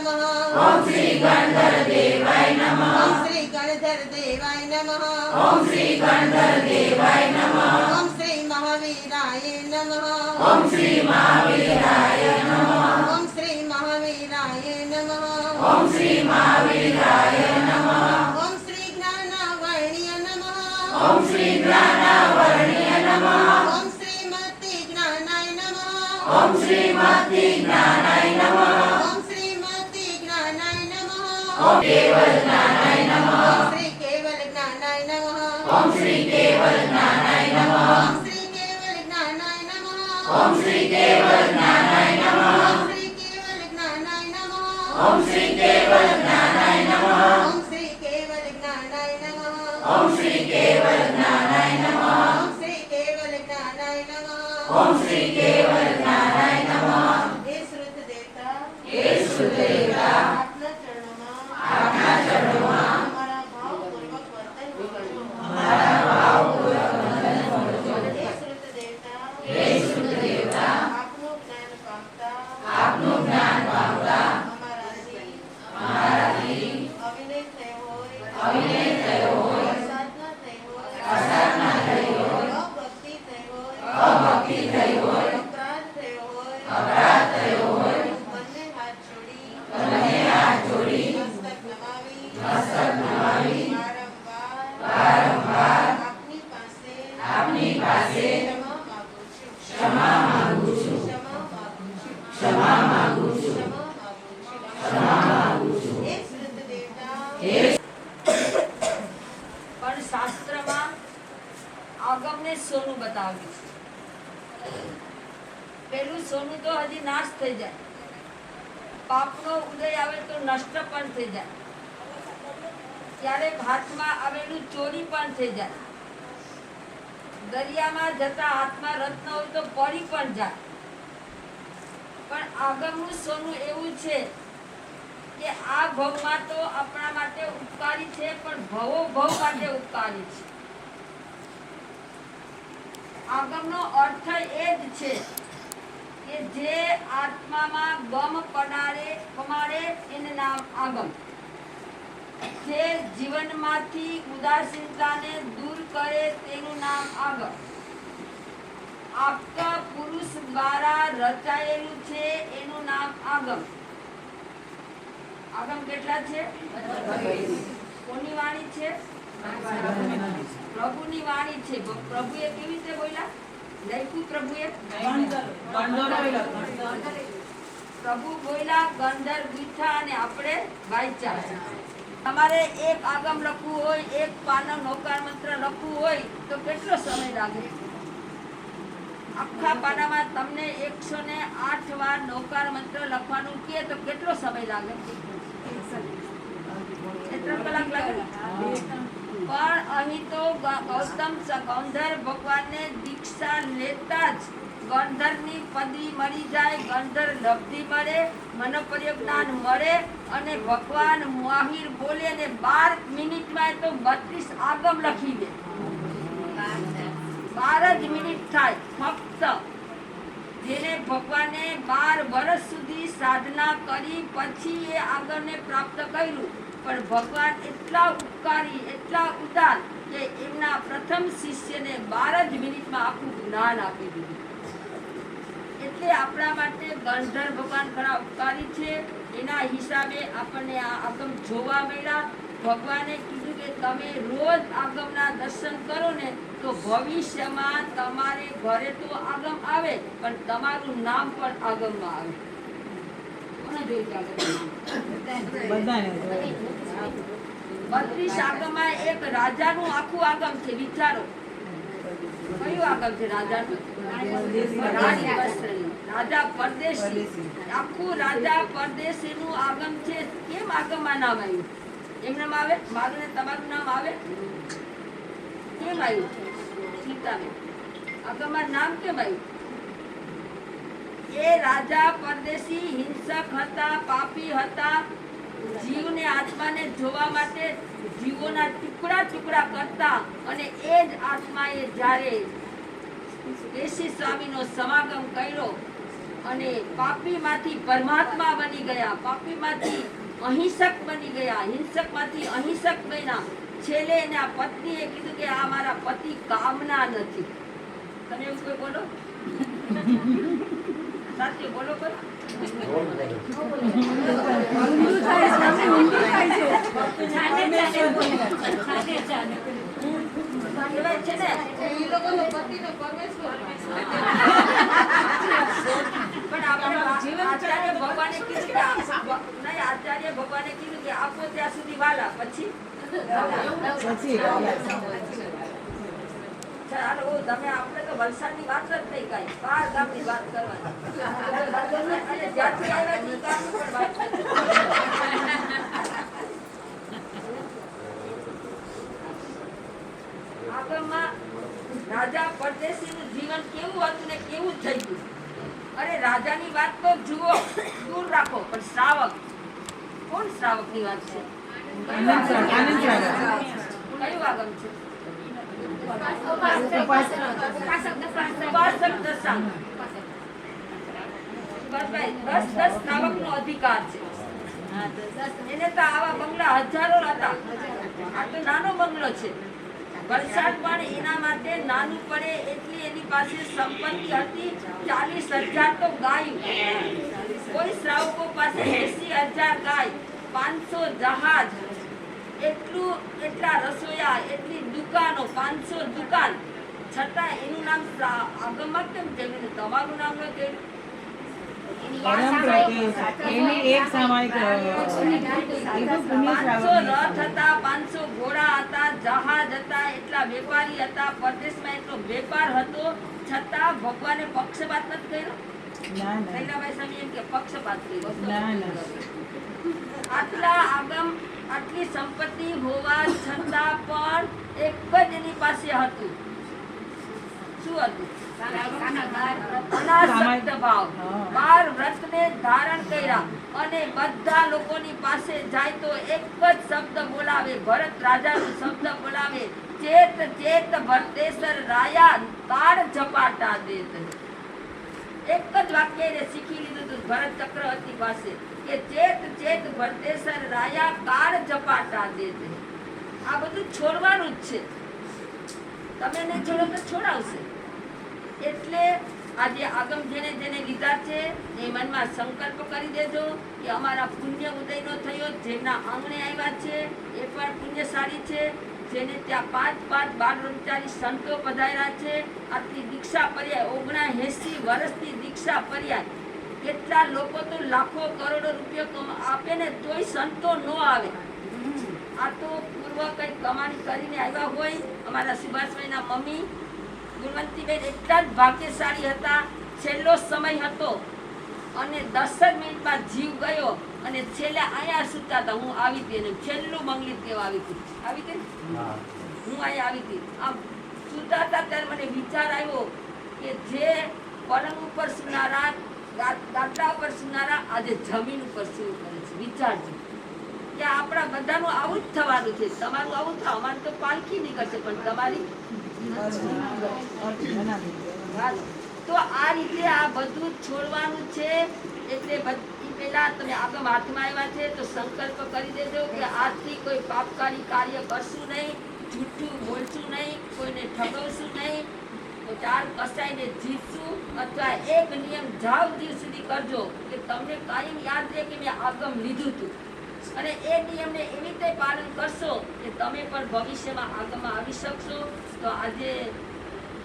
नमः। ओम श्री गणधर देवाय नमः। ओम श्री गणधर देवाय नमः। ओम श्री गणधर देवाय नमः। ओम श्री महावीराय नमः। ओम श्री महावीराय नमः। ओम श्री महावीराय नमः। ओम श्री महावीराय नमः। ओम श्री ज्ञानावर्णीय नमः। ओम श्री ज्ञानावर्णीय नमः। ओम श्रीमती ज्ञानाय नमः। ओम श्रीमती ज्ञानाय नमः। ओम श्रीमती ज्ञानाय नमः। ओम केवल ज्ञानाय नमः। ओम श्री केवल ज्ञानाय नमः। ओम श्री केवल ज्ञानाय नमः। ओम श्री केवल ज्ञानाय नमः। ओम श्री केवल ज्ञानाय नमः। ओम श्री केवल ज्ञानाय नमः। ओम श्री केवल ज्ञानाय नमः। ओम श्री केवल ज्ञानाय नमः। ओम श्री केवल ज्ञानाय नमः। ओम श्री केवल ज्ञानाय नमः। ओम श्री केवल ज्ञानाय नमः। हे श्रुत देवता, हे श्रुत देवता, આપના ચરણોમાં આપના ચરણોમાં અમારા ભાવપૂર્વક વર્તન કરજો। અમારા ભાવપૂર્વક વંદન કરજો। હે શ્રુત દેવતા, હે શ્રુત દેવતા, આપનું જ્ઞાન પામતા આપનું જ્ઞાન પામતા અમારાથી અવિનય થયો હોય, અવિનય થયો હોય, અસાધના થઈ હોય, અસાધના થઈ હોય, અભક્તિ થઈ હોય, અભક્તિ થઈ હોય, અપરાધ થયો હોય, અપરાધ થયો હોય, બંને હાથ જોડી બંને હાથ જોડી મસ્તક નમાવી વારંવાર આપની પાસે આપની પાસે ક્ષમા માંગુ છું। ક્ષમા માંગુ છું। ક્ષમા માંગુ છું। ક્ષમા માંગુ છું। ક્ષમા માંગુ છું। ક્ષમા માંગુ છું। હે શ્રુત દેવતા, હે પણ શાસ્ત્રમાં આગમને સોનું બતાવ્યું છે। પેલું સોનું તો હજી નાશ થઈ જાય, પાપનો ઉદય આવે તો નષ્ટ પણ થઈ જાય, ક્યારેક હાથમાં આવેલું ચોરી પણ થઈ જાય, દરિયામાં જતા હાથમાં રત્ન હોય તો પડી પણ જાય। પણ આગમનું સોનું એવું છે કે આ ભવમાં તો આપણા માટે ઉપકારી છે, પણ ભવો ભવ માટે ઉપકારી છે। આગમનો અર્થ એ જ છે કે જે આત્મામાં ગમ પમાડે એને નામ આગમ, જે જીવનમાંથી ઉદાસીનતાને દૂર કરે તેનું નામ આગમ, આપતા પુરુષ દ્વારા રચાયેલું છે એનું નામ આગમ। આગમ કેટલા છે? કોની વાણી છે? પ્રભુની વાણી છે। પ્રભુએ કેવી રીતે બોલ્યા? લખ્યું પ્રભુએ, પ્રભુ બોલ્યા, ગંધર ગુથા અને આપણે વાંચ્યા। તમારે એક આગમ લખવું હોય, એક પાનો નૌકાર મંત્ર લખવું હોય તો કેટલો સમય લાગે? આખા પાનામાં તમને 108 વાર નૌકાર મંત્ર લખવાનું કહે તો કેટલો સમય લાગે? 3 કલાક લાગે। પણ અહીં તો ગૌતમ ગંધર ભગવાનને દીક્ષા લેતા જ ગંધરની પદવી મળી જાય, ગંધર લબ્ધિ મળે, મનોપર્યજ્ઞાન મળે અને ભગવાન માહિર બોલે અને 12 મિનિટમાં તો 32 આગમ લખી દે। 12 જ મિનિટ થાય ફક્ત। જેને ભગવાને 12 વર્ષ સુધી સાધના કરી પછી એ આગળને પ્રાપ્ત કર્યું, પણ ભગવાન એટલા ઉપકારી, એટલા ઉદાર કે એમના પ્રથમ શિષ્યને 12 જ મિનિટમાં આખું જ્ઞાન આપી દીધું। એટલે આપણા માટે ગંધર ભગવાન ઘણા ઉપકારી છે। એના હિસાબે આપણને આ આગમ જોવા મળ્યા। ભગવાને કીધું કે તમે રોજ આગમના દર્શન કરો ને તો ભવિષ્યમાં તમારે ઘરે તો આગમ આવે, પણ તમારું નામ પણ આગમમાં આવે। કોને જોયું છે આગમ? 32 આગમમાં એક રાજાનું આખું આગમ છે। વિચારો કયું આગમ છે રાજાનું? રાજા પરદેશી, આખું રાજા પરદેશીનું આગમ છે। કેમ આગમમાં નામ આવ્યું? એમને આવે, મારું ને તમારું નામ આવે? કેમ આવ્યું? સીતાબેન, આગમમાં નામ કેમ આવ્યું? એ રાજા પરદેશી હિંસક હતા, પાપી હતા, જીવને આત્માને જોવા માટે જીવોના ટુકડા ટુકડા કરતા, અને એ જ આત્માએ જ્યારે કેશી સ્વામીનો સમાગમ કર્યો અને પાપીમાંથી પરમાત્મા બની ગયા, પાપીમાંથી અહિંસક બની ગયા, હિંસકમાંથી અહિંસક બન્યા. છેલ્લે એના પત્નીએ કીધું કે આ મારા પતિ કામના નથી. તમે એવું કોઈ બોલો? સાચું બોલો કોઈ? કહેવાય છે ને એ લોકોનો પતિનો પરમેશ્વર. પણ આપણે આચાર્ય ભગવાને કીધું કે નહીં, આચાર્ય ભગવાને કીધું કે આપો ત્યાં સુધી વાલા, પછી ચાલો તમે આપણે તો વલસાડની વાત જ થઈ ગઈ, 12 ગામની વાત કરવાની અને જ્યાંથી આવ્યા એ ગામની પણ વાત આગળમાં રાજા પરદેશીનું જીવન કેવું હતું ને કેવું થઈ ગયું. અરે રાજાની વાત તો જુઓ, દૂર રાખો, પણ શ્રાવક, કોણ શ્રાવકની વાત છે? કયું આગમ છે? ઉપાસક દશાંગ. બસ ભાઈ, 10 શ્રાવકનો અધિકાર છે. એને તો આવા બંગલા હજારો હતા, આ તો નાનો બંગલો છે. વલસાડ પણ એના માટે નાનું પડે એટલી એની પાસે સંપત્તિ હતી. 40,000 તો ગાયું, કોઈ શ્રાવકો પાસે 80,000 ગાય, 500 જહાજ, એટલા રસોયા, એટલી દુકાનો, 500 દુકાન, છતાં એનું નામ આગમમાં કેમ થયું? તમારું નામ ન થયું? 500 રથ હતા, 500 ઘોડા હતા, જહાજ હતા, એટલા વેપારી હતા, પરદેશમાં એટલો વેપાર હતો, છતાં ભગવાને પક્ષપાત નથી કર્યો. શૈલાભાઈ સ્વામી એમ કે પક્ષપાત કર્યો. આટલા આગમ, આટલી સંપત્તિ હોવા છતાં પણ એક જ એની પાસે હતું. શું હતું? અનાસક્ત ભાવ. 12 વ્રતને ધારણ કર્યા અને બધા લોકોની પાસે જાય તો એક જ શબ્દ બોલાવે, ભરત રાજાનો શબ્દ બોલાવે, ચેત ચેત ભરતેસર રાયા કાળ ઝપાટા દેત. એક જ વાક્ય એને શીખી લીધું હતું ભરત ચક્રવર્તી પાસે કે ચેત ચેત ભરતેસર રાયા કાળ ઝપાટા દેત. આ બધું છોડવાનું જ છે, તમે નહીં છોડો તો છોડાવશે. એટલે આજે આગમ જેને જેને લીધા છે એ મનમાં સંકલ્પ કરી દેજો કે અમારા પુણ્ય ઉદયનો થયો, જેમના આંગણે આવ્યા છે એ પણ પુણ્યશાળી છે, જેને ત્યાં 5 બ્રહ્મચારી સંતો પધાર્યા છે, આટલી દીક્ષા પર્યાય, 79 વર્ષની દીક્ષા પર્યાય. કેટલા લોકો તો લાખો કરોડો રૂપિયા આપે ને તોય સંતો ન આવે. આ તો પૂર્વ કંઈક કમાણી કરીને આવ્યા હોય. અમારા સુભાષભાઈના મમ્મી ગુણવંતીબેન એટલા જ ભાગ્યશાળી હતા. છેલ્લો સમય હતો અને 10 જ મિનિટમાં જીવ ગયો અને છેલ્લે અહીંયા સૂતા હતા. હું આવી હતી અને છેલ્લું મંગલિત કેવા આવી હતી, હું અહીંયા આવી હતી. આમ સૂતા હતા ત્યારે મને વિચાર આવ્યો કે જે પલંગ ઉપર સુનારા, ગાદલા ઉપર સુનારા આજે જમીન ઉપર શું કરે છે. વિચારજો કે આપણા બધાનું આવું જ થવાનું છે. તમારું આવું થાય, અમારું તો પાલખી નીકળશે, પણ તમારી તો આ રીતે આ બધું છોડવાનું છે. એટલે પેલા તમે આગમ હાથમાં આવ્યા છે તો સંકલ્પ કરી દેજો કે આજથી કોઈ પાપકારી કાર્ય કરશું નહીં, જૂઠું બોલશું નહીં, કોઈને ઠગવશું નહીં, 4 કસાઈને જીતશું. અથવા એક નિયમ જાવ દિન સુધી કરજો કે તમને કાયમ યાદ રહે કે મેં આગમ લીધું હતું, અને એ નિયમને એવી રીતે પાલન કરશો કે તમે પણ ભવિષ્યમાં આગળમાં આવી શકશો. તો આજે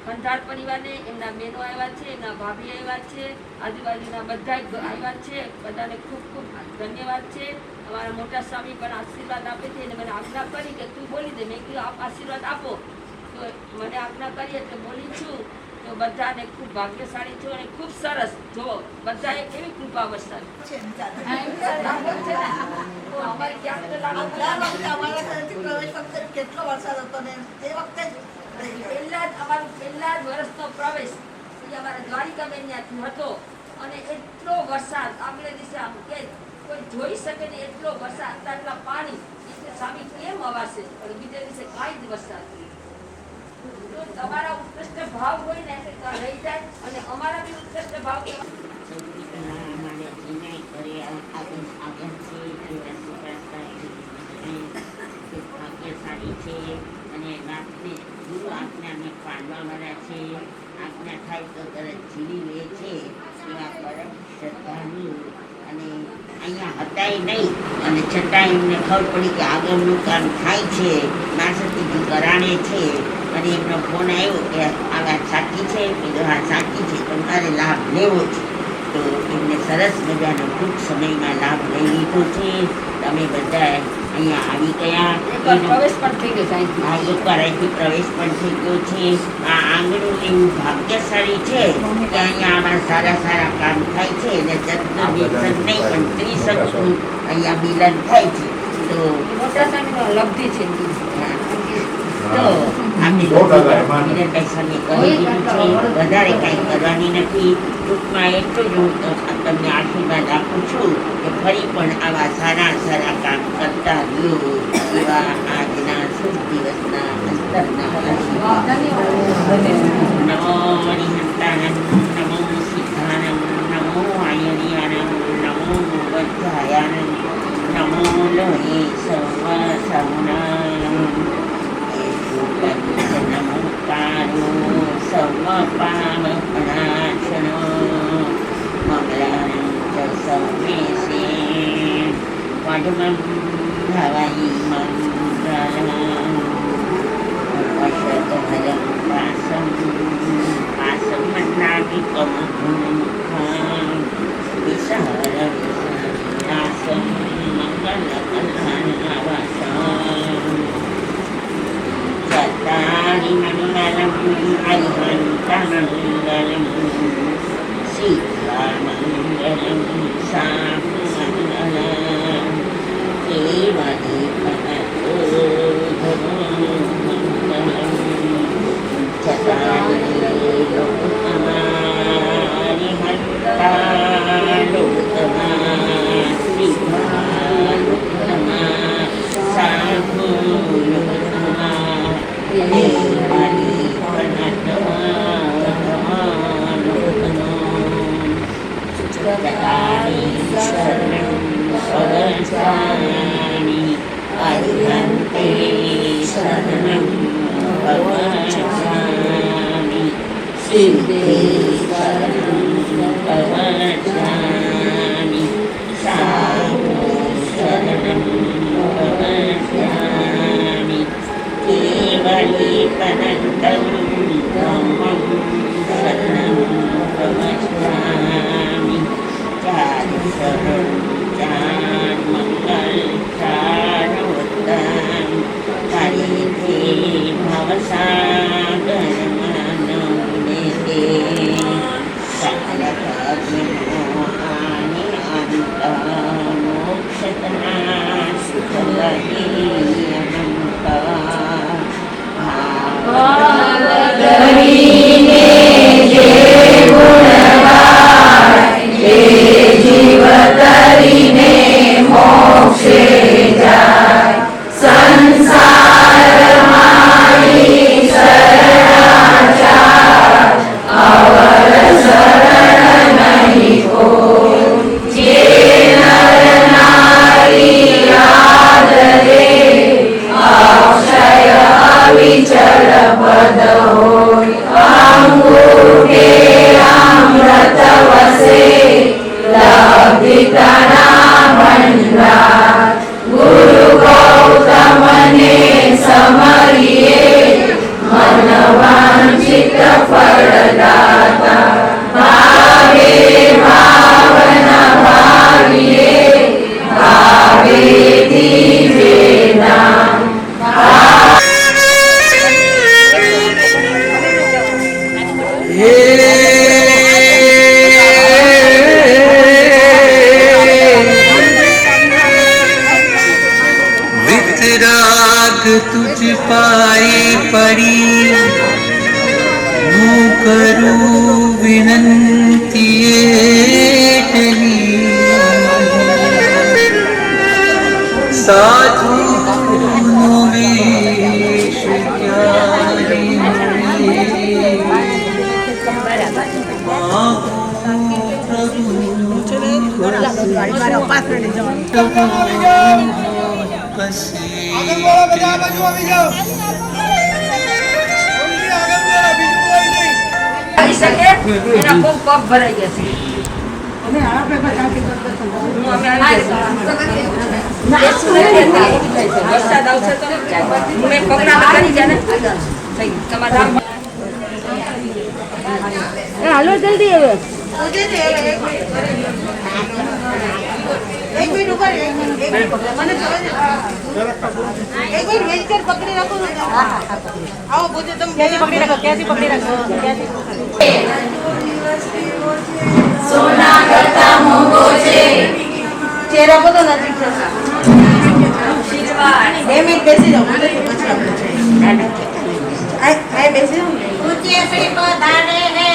ખંધાર પરિવારને એમના બહેનો આવ્યા છે, એમના ભાભી આવ્યા છે, આજુબાજુના બધા આવ્યા છે, બધાને ખૂબ ખૂબ ધન્યવાદ છે. અમારા મોટા સ્વામી પણ આશીર્વાદ આપે છે. એને મને આજ્ઞા કરી કે તું બોલી દે. મેં કીધું આપ આશીર્વાદ આપો. તો મને આજ્ઞા કરી એટલે બોલી છું. તો બધાને ખૂબ ભાગ્યશાળી છો અને ખૂબ સરસ. જો બધાએ કેવી કૃપા વરસાવી. કેટલો વરસાદ હતો ને એ વખતે પહેલા જ વર્ષનો પ્રવેશ અમારા દ્વારિકાબેન ત્યાંથી હતો અને એટલો વરસાદ આગલે દિવસે આમ કે કોઈ જોઈ શકે ને એટલો વરસાદ, એટલા પાણી. એટલે સ્વામી કેમ અવાશે? પણ બીજા દિવસે કાંઈ જ વરસાદ. તો તમારા ઉત્કૃષ્ટ ભાવ હોય ને તો રહી જાય અને અમારા બી ઉત્કૃષ્ટ ભાવ થાય તો તરત ઝીલી લે છે એવા પરમ શ્રદ્ધાળુ અને અહીંયા હતાય નહીં અને છતાં એમને ખબર પડી કે આગળનું કામ થાય છે, માસતીજી કરાણે છે અને એમનો ફોન આવ્યો કે આ વાત સાચી છે, કીધું હા સાચી છે, તમારે લાભ લેવો છે. તો એમને સરસ મજાનો ટૂંક સમયમાં લાભ લઈ લીધો છે. તમે બધા અહીંયા આવી ગયા. પ્રવેશ પણ થઈ ગયો સાહેબ. આ એકવાર અહીંથી પ્રવેશ પણ થઈ ગયો છે. આ આંગણું એવું ભાગ્યશાળી છે કે અહીંયા આમાં સારા સારા કામ થાય છે અને જતન વિતરણ નહીં પણ ત્રિશક્તિનું અહીંયા મિલન થાય છે. તો મોટા સાહેબનો લબ્ધિ છે. તો આપણે વિનયભાઈ સામે કહી દીધું છે, વધારે કાંઈ કરવાની નથી. ટૂંકમાં એટલું જ હું તમને આશીર્વાદ આપું છું કે ફરી પણ આવા સારા સારા કામ કરતા રહ્યો એવા આજના શુભ દિવસના અંતરના આશીર્વાદ. નમો હરિહંતાનમ, નમો સિદ્ધાનમ, નમો આયર્યાનમ, નમો બદ્ધાયાનમ, નમો લોહે સર્વસહુનામ, નમોકારો સર્વપામપનાશનો, મંગલાનં ચ સૌમેશે પદ્મં ભવાઈ મંગલં, અશતહરં પાસં મન્નાવિકમુખં, વિસહરવિસનાસં મંગલકલ્યાણવાસં, ચત્તારી મંગલં અરિહંતમંગલં, શીતલામંગલં સામંગલં, કેવલી ભગવોધમંગલં, ચત્તારી લોકમારિહંતાલોકમા, શ્રીભાલોકમા, સાધુલોકમા, દેવાલી પનતવાલોકમા, ચત્તારી શરણં પવસામિ, અરિહંતે શરણં પવસામિ, સિદ્ધે શરણં પવસામિ, સાધુ શરણં પવસામિ, કેવલી પનંતં ધમ્મં શરણં પવસામિ, ચાર શરણ ચાર મંગલ ચારોત્તમ, હરિતે ભવસાગરમનોને તે, સકલ કર્મો આને અંત મોક્ષતના સુખલહી અનંત, કરીને જે ગુણ ગાય તે જીવ તરીને મોક્ષે જાય, સંસારમાં શરણાચાર અવર શરણ નહીં કોઈ, જે નર નારી આદરે અક્ષય અવિચલ પદ હોય, અંગૂઠે અમૃત વસે લબ્ધિકના ભંડાર, ગુરુ ગૌતમને સમરીએ મન વાંછિત ફળદાતા, ભાવે ભાવના ભાવીએ ભાવેથી વેદાંત, वितराग तुझ पाए पड़ी, હું કરું વિનંતી એટલી, સાધુનો વેશ ક્યારે મળે, શકે એના બહુ પગ ભરાઈ ગયા છે. હું અમે આવી જઈશું. વરસાદ આવશે તો મેં પગના કરી જાય ને થઈ ગયું. તમારા રામ હાલો જલ્દી હવે. એક મિનિટ ઉભા રહો, એક મિનિટ. મને ખબર છે. એક મિનિટ વેચકર પકડી રાખો ને. આવો પોતે તમે ક્યાંથી પકડી રાખો, ક્યાંથી પકડી રાખો, ક્યાંથી સોના કરતા મોંઘો છે. ચહેરા બધો નજીક થશે. 2 મિનિટ બેસી જાઓ. પછી આપણે આ બેસી જાઓ. ઊંચે શ્રી પધારે હે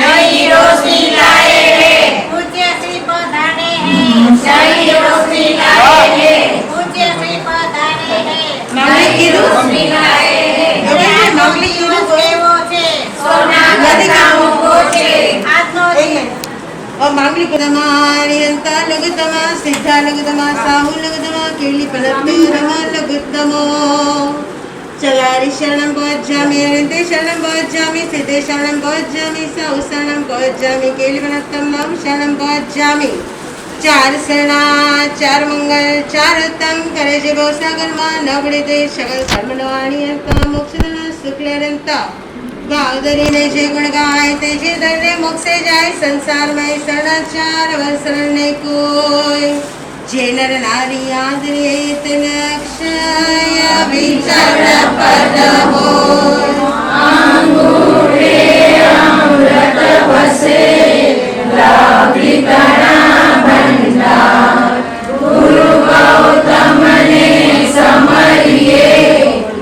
નઈ રોશની લાએ હે. ઊંચે શ્રી પધારે હે નઈ રોશની લાએ હે. ઊંચે શ્રી પધારે હે નઈ રોશની લાએ હે. એટલે નકલી યુઝ એવો છે. સોના કરતા મોંઘો છે. આજનો માંગલિક તમારી અંતા લગતમા સિદ્ધા લગતમા સાહુ લગતમા કેલી પલતે રમા લગતમો ચલારી શરણમ ભજામી અનંતે શરણમ ભજામી સિદ્ધે શરણમ ભજામી સાહુ શરણમ ભજામી કેલી પલતમ શરણમ ભજામી ચાર શરણા ચાર મંગલ ચાર તમ કરે છે ભવસાગરમાં નબળે તે સગલ કર્મણવાણી અંતા મોક્ષના શુક્લરંતા ગાવદરીને જે ગુણ ગાય તે જે દરને મોક્ષે જાય સંસારમાં શરણાચાર વસરણ ને કોઈ જે નર નારી આદરી તેને અક્ષય વિચાર પદ હોય અંગૂઠે અમૃત વસે. લાભી ઘણા ભંડાર. ગુરુ ગૌતમને સમરીએ.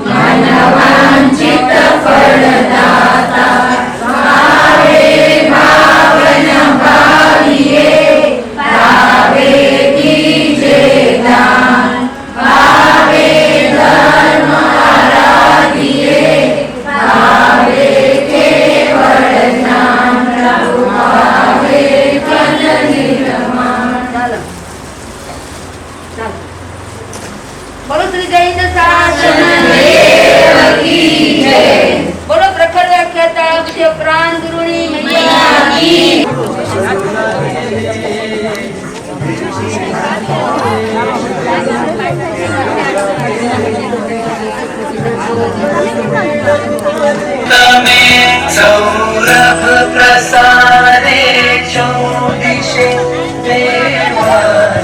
મનવાંચિત ફળદાતા. ભાવે ભાવન ભાવીએ. ભાવે દીજે દાન. ભાવે ધર્મ આરાધીએ. ભાવે કેવળ જ્ઞાન. પ્રભુ ભાવે પદ નિર્માણ. ચાલો ચાલો બોલો શ્રી જૈન શાસન દેવ કી જય. બોલો પ્રખર વ્યાખ્યાતા અક્ષય પ્રાણ ગુરુની મૈયા કી. તમે સૌરભ પ્રસારે ચોદિશે દેવાય.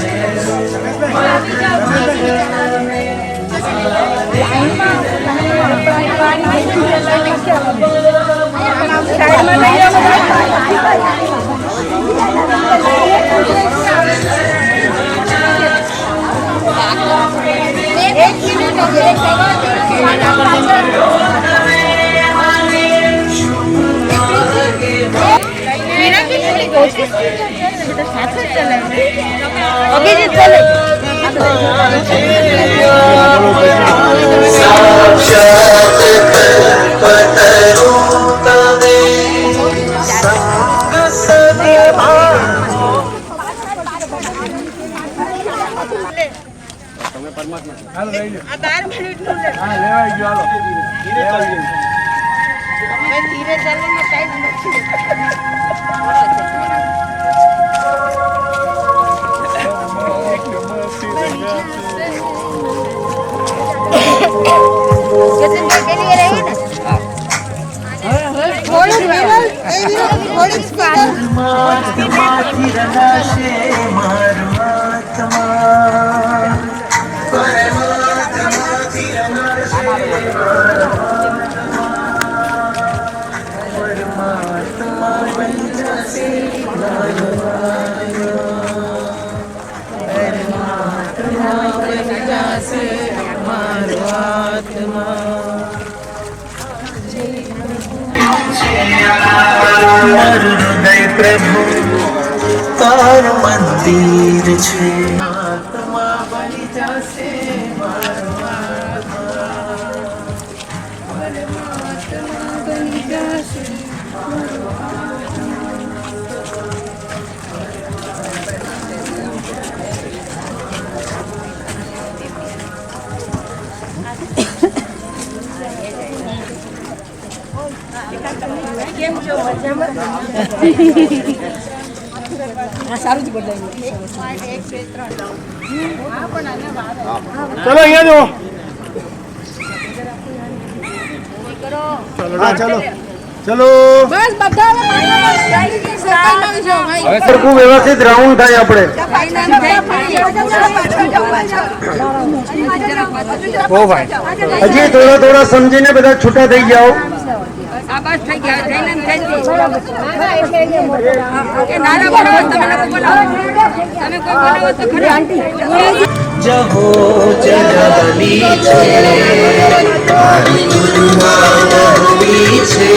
સાક્ષાત કલ્પતરુ તમે સંગ સદભાવ. ધીરે ચાલવાનો ટાઈમ નથી. માંથી રડાશે મારું આત્મા. પરમાત્માથી રડાશે પરમાત્મા બની જશે પરમાત્મા બની જશે મારો આત્મા. મારું હૃદય પ્રભુ તાર મંદિર છે. આત્મા બની જશે મારો પરમાત્મા બની જશે. કેમ છો? ચલો અહીંયા જો. હા ચલો ચલો બસ બધા હવે સરખું વ્યવસ્થિત રાઉન્ડ થાય આપણે. ઓ ભાઈ હજી થોડા થોડા સમજીને બધા છૂટા થઈ જાઓ. આ બસ થઈ ગયા જઈને કે નાના બોલાવો તમે લોકો બોલાવો તમે કોઈ બોલાવો તો ખરી આંટી જહો જલાલી છે મારી ગુરુમાં વહલી છે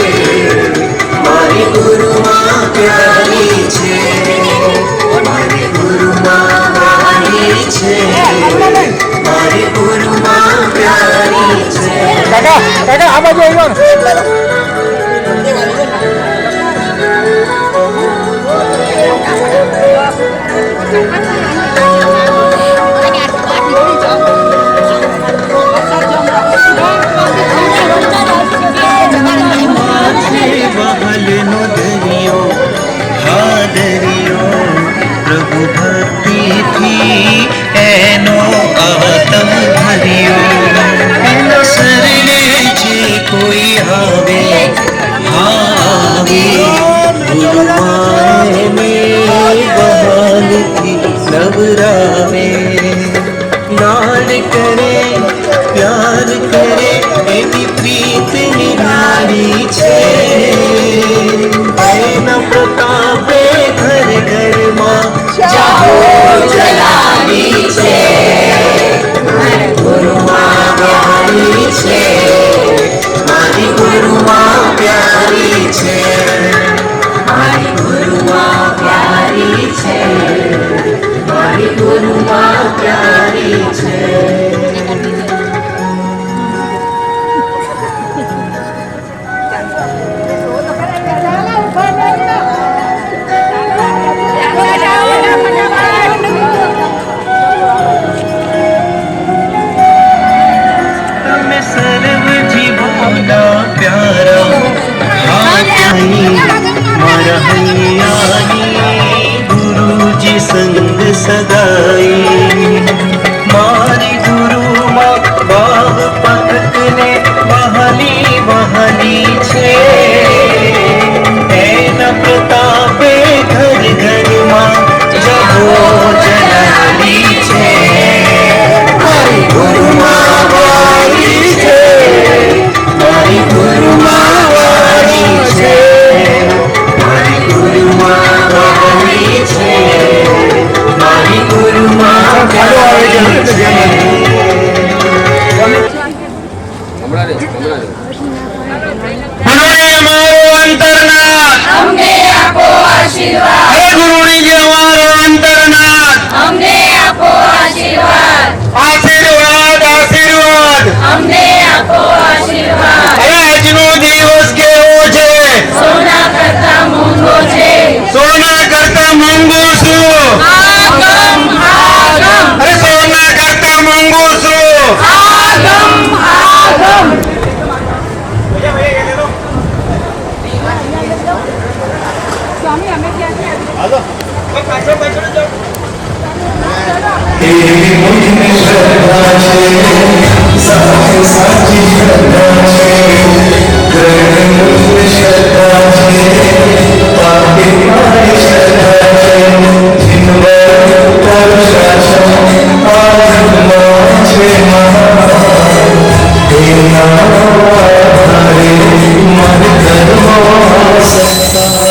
મારી ગુરુમાં પ્યારી છે મારી ગુરુમાં વહલી છે મારી ગુરુમાં પ્યારી છે. કાકા કાકા આ બાજુ આવ્યો. વહલનો દરિયો હા દરિયો પ્રભુ ભક્તિથી એનો આતમ ભર્યો એનો શરણે જે કોઈ આવે હા આવે ગુરુમાને બહાલથી નવરાવે લાડ કરે પ્યાર કરે એની પ્રીત નિરાળી છે એના પ્રતાપે ઘર ઘરમાં જાહો જલાલી છે મારી ગુરુમાં પ્યારી છે મારી ગુરુમાં પ્યારી છે મારી ગુરુમાં પ્યારી છે મારી ગુરુમાં પ્યારી છે. તમે સર્વ જીવોના પ્યારા હા પ્યારી મારા હૈયાની ગુરુજી સંગ સદાઈ મારી ગુરુમાં બાહ પથકને વહાલી વહાલી છે એના પ્રતાપે ઘર ઘરમાં જહો જલાલી છે મારી ગુરુમાં વાળી છે મારી ગુરુમાં વાળી છે મારી ગુરુમાં વાળી છે મારી ગુરુમાં વાળી છે. અમારો અંતરનાથ અમને આપો આશીર્વાદ હે ગુરુજી અમારો અંતરનાથ અમને આપો આશીર્વાદ આશીર્વાદ આશીર્વાદ. અમને આપો આશીર્વાદ હવે આજનો દિવસ કેવો છે સોના કરતા મોંઘો છે સોના કરતા મોંઘું શું આગમ આગમ અરે સોના કરતા મોંઘું શું આગમ આગમ તેરી મુझमें श्रद्धा છે સાથે સાચી શ્રદ્ધા છે તેરી મુझमें શ્રદ્ધા છે પાપે મારી શ્રદ્ધા છે જીવન પર શાસન આત્મા છે મહાન તેના આધારે મન ધર્મો સત્તા.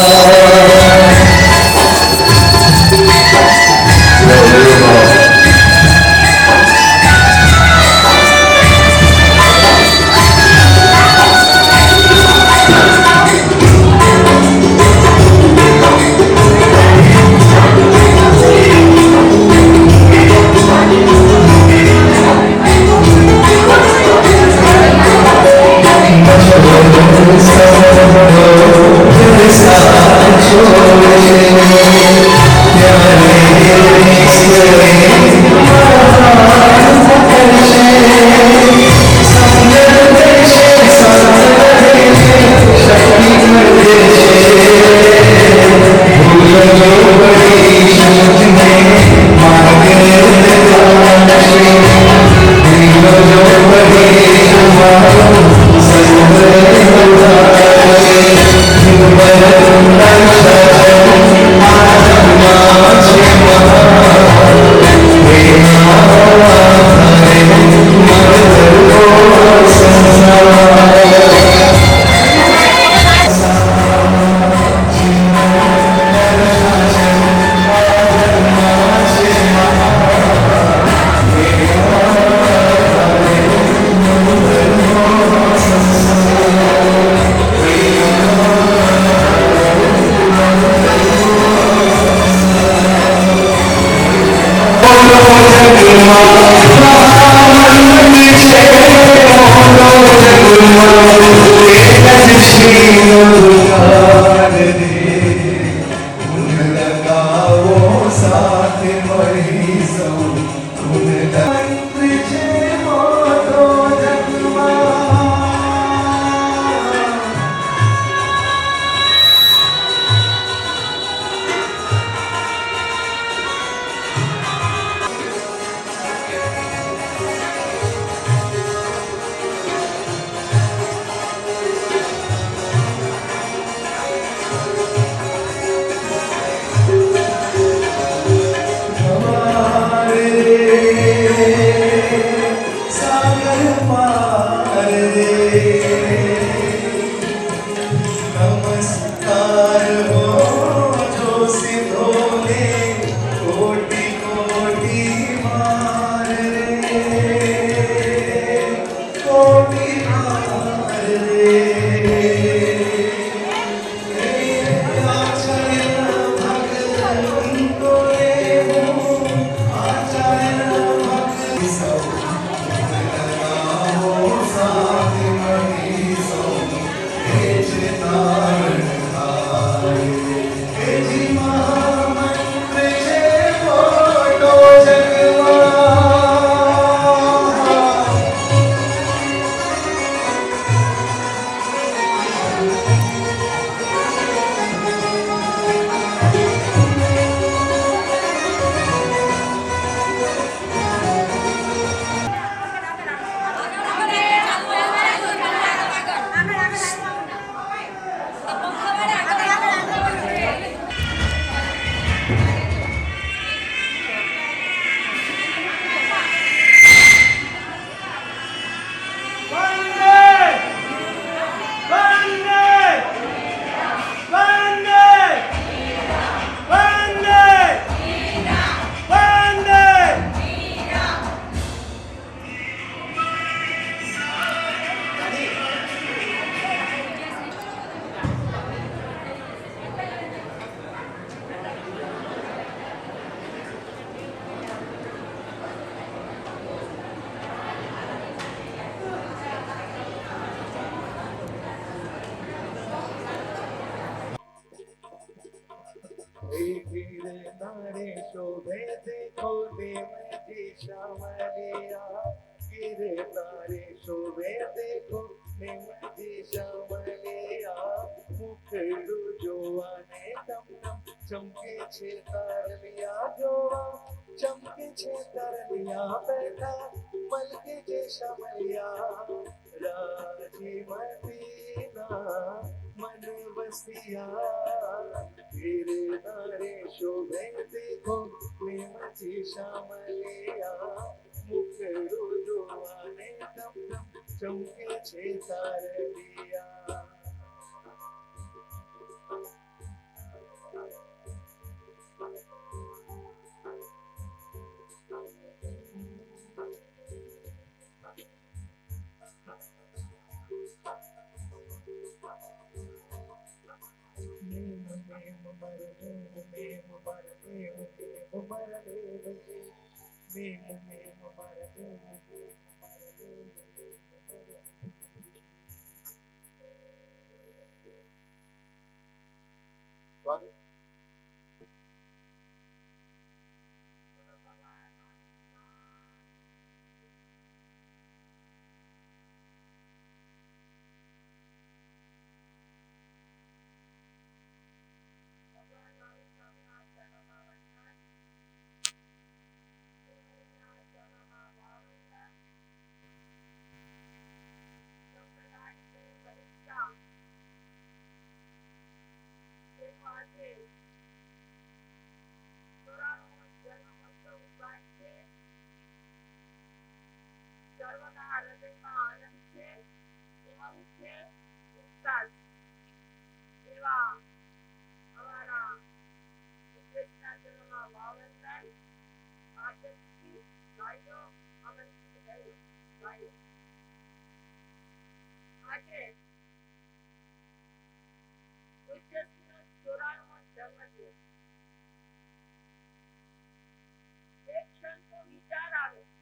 એક ક્ષણ તો વિચાર આવે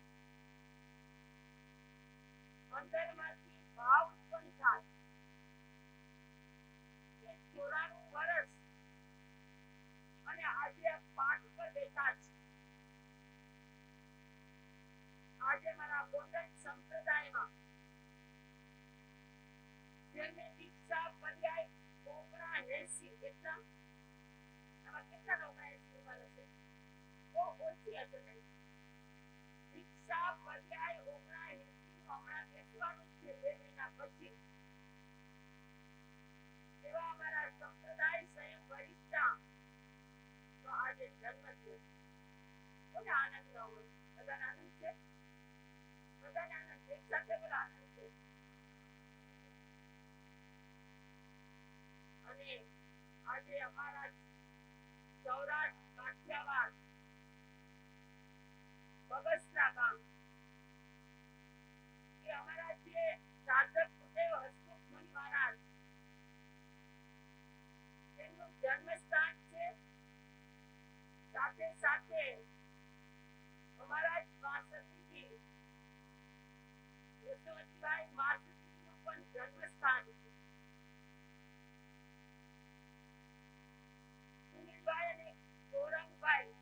હમણાં બેસવાનું જ છે 2 મહિના પછી. એવા અમારા સંપ્રદાય સ્વયં વરિષ્ઠા તો આજે જન્મદિવસ. કોને આનંદ ન હોય? બધાને આનંદ છે? બધાને આનંદ છે? એક સાથે બોલો આનંદ છે. અને આજે અમારા સૌરાષ્ટ્ર કાઠિયાવાડ બગસરા ગામ કે અમારા જે સાધક ગુરુદેવ હસમુખ મુનિ મહારાજ તેમનું જન્મસ્થાન છે. સાથે સાથે અમારા જ માસતીજી યશોવંતભાઈ માસતીજીનું પણ જન્મસ્થાન છે. સુનિલભાઈ અને ગૌરંગભાઈ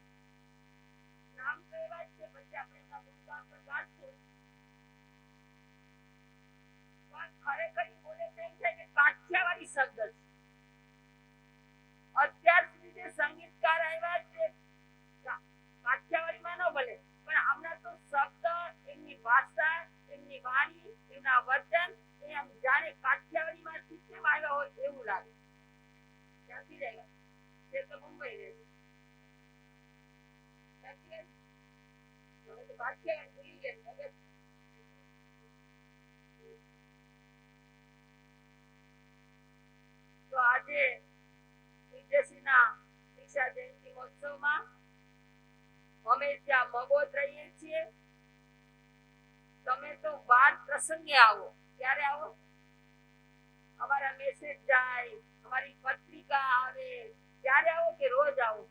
નામ તો એવા જ છે, પછી આપણે એમના ગુણગાન પર ગાશું. પણ ખરેખર ઈ બોલે તો એમ થાય કે કાઠિયાવાડી શબ્દ છે. અત્યાર સુધી જે સંગીતકાર આવ્યા છે કાઠિયાવાડીમાં ન બોલે, પણ આમના તો શબ્દ, એમની ભાષા, એમની વાણી, એમના વચન એ આમ જાણે કાઠિયાવાડીમાંથી કેમ આવ્યા હોય એવું લાગે. ક્યાંથી રહ્યા? તે તો મુંબઈ રહે છે. ક્યાંથી રહે? હવે તો કાઠિયાવાડ ભૂલી ગયા છે. તો આજે વિજયસિંહના દીક્ષા જયંતિ મહોત્સવમાં અમે ત્યાં મગોદ રહીએ છીએ. તમે તો વાર પ્રસંગે આવો. ક્યારે આવો? અમારા મેસેજ જાય, અમારી પત્રિકા આવે ત્યારે આવો કે રોજ આવો?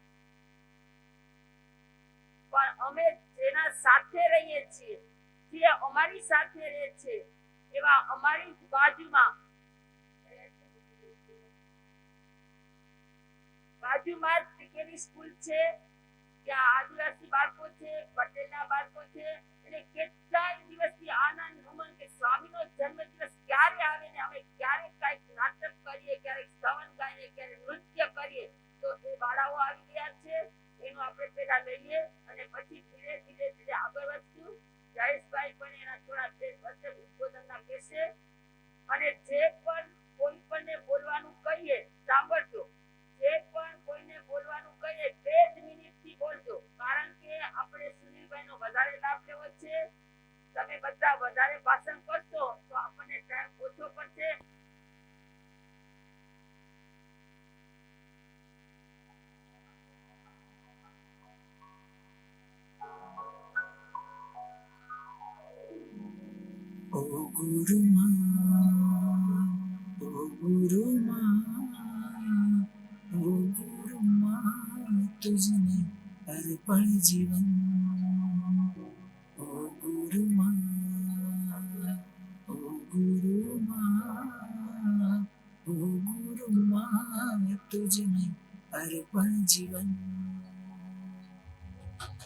પણ અમે જેના સાથે રહીએ છીએ, જે અમારી સાથે રહે છે, એવા અમારી બાજુમાં ત્રિકેલી સ્કૂલ છે, ત્યાં આદિવાસી બાળકો છે, પટેલના બાળકો છે, એટલે કેટલાય દિવસથી આનંદ ઉમંગ કે સ્વામીનો જન્મદિવસ ક્યારે આવે ને અમે ક્યારેક કાંઈક નાટક કરીએ, ક્યારેક સ્તવન ગાઈએ, ક્યારેક નૃત્ય કરીએ. તો એ બાળાઓ આવી ગયા છે, એનું આપણે પેલા લઈએ અને પછી ધીરે ધીરે આગળ વધશું. જયેશભાઈ પણ એના થોડા વચ્ચે ઉદ્બોધનના કહેશે. અને જે પણ કોઈ પણને બોલવાનું કહીએ, સાંભળજો. જે પણ કોઈને બોલવાનું કહીએ 2 જ મિનિટથી બોલજો, કારણ કે આપણે સુનિલભાઈનો વધારે લાભ લેવો છે. તમે બધા વધારે ભાષણ કરશો તો આપણને ટાઈમ ઓછો પડશે. ઓ ગુરુમાં, ઓ ગુરુમાં, ઓ ગુરુમાં, તુજને અર્પણ જીવન. ઓ ગુરુમાં, ઓ ગુરુમાં, ઓ ગુરુમાં, તુજને અર્પણ જીવન.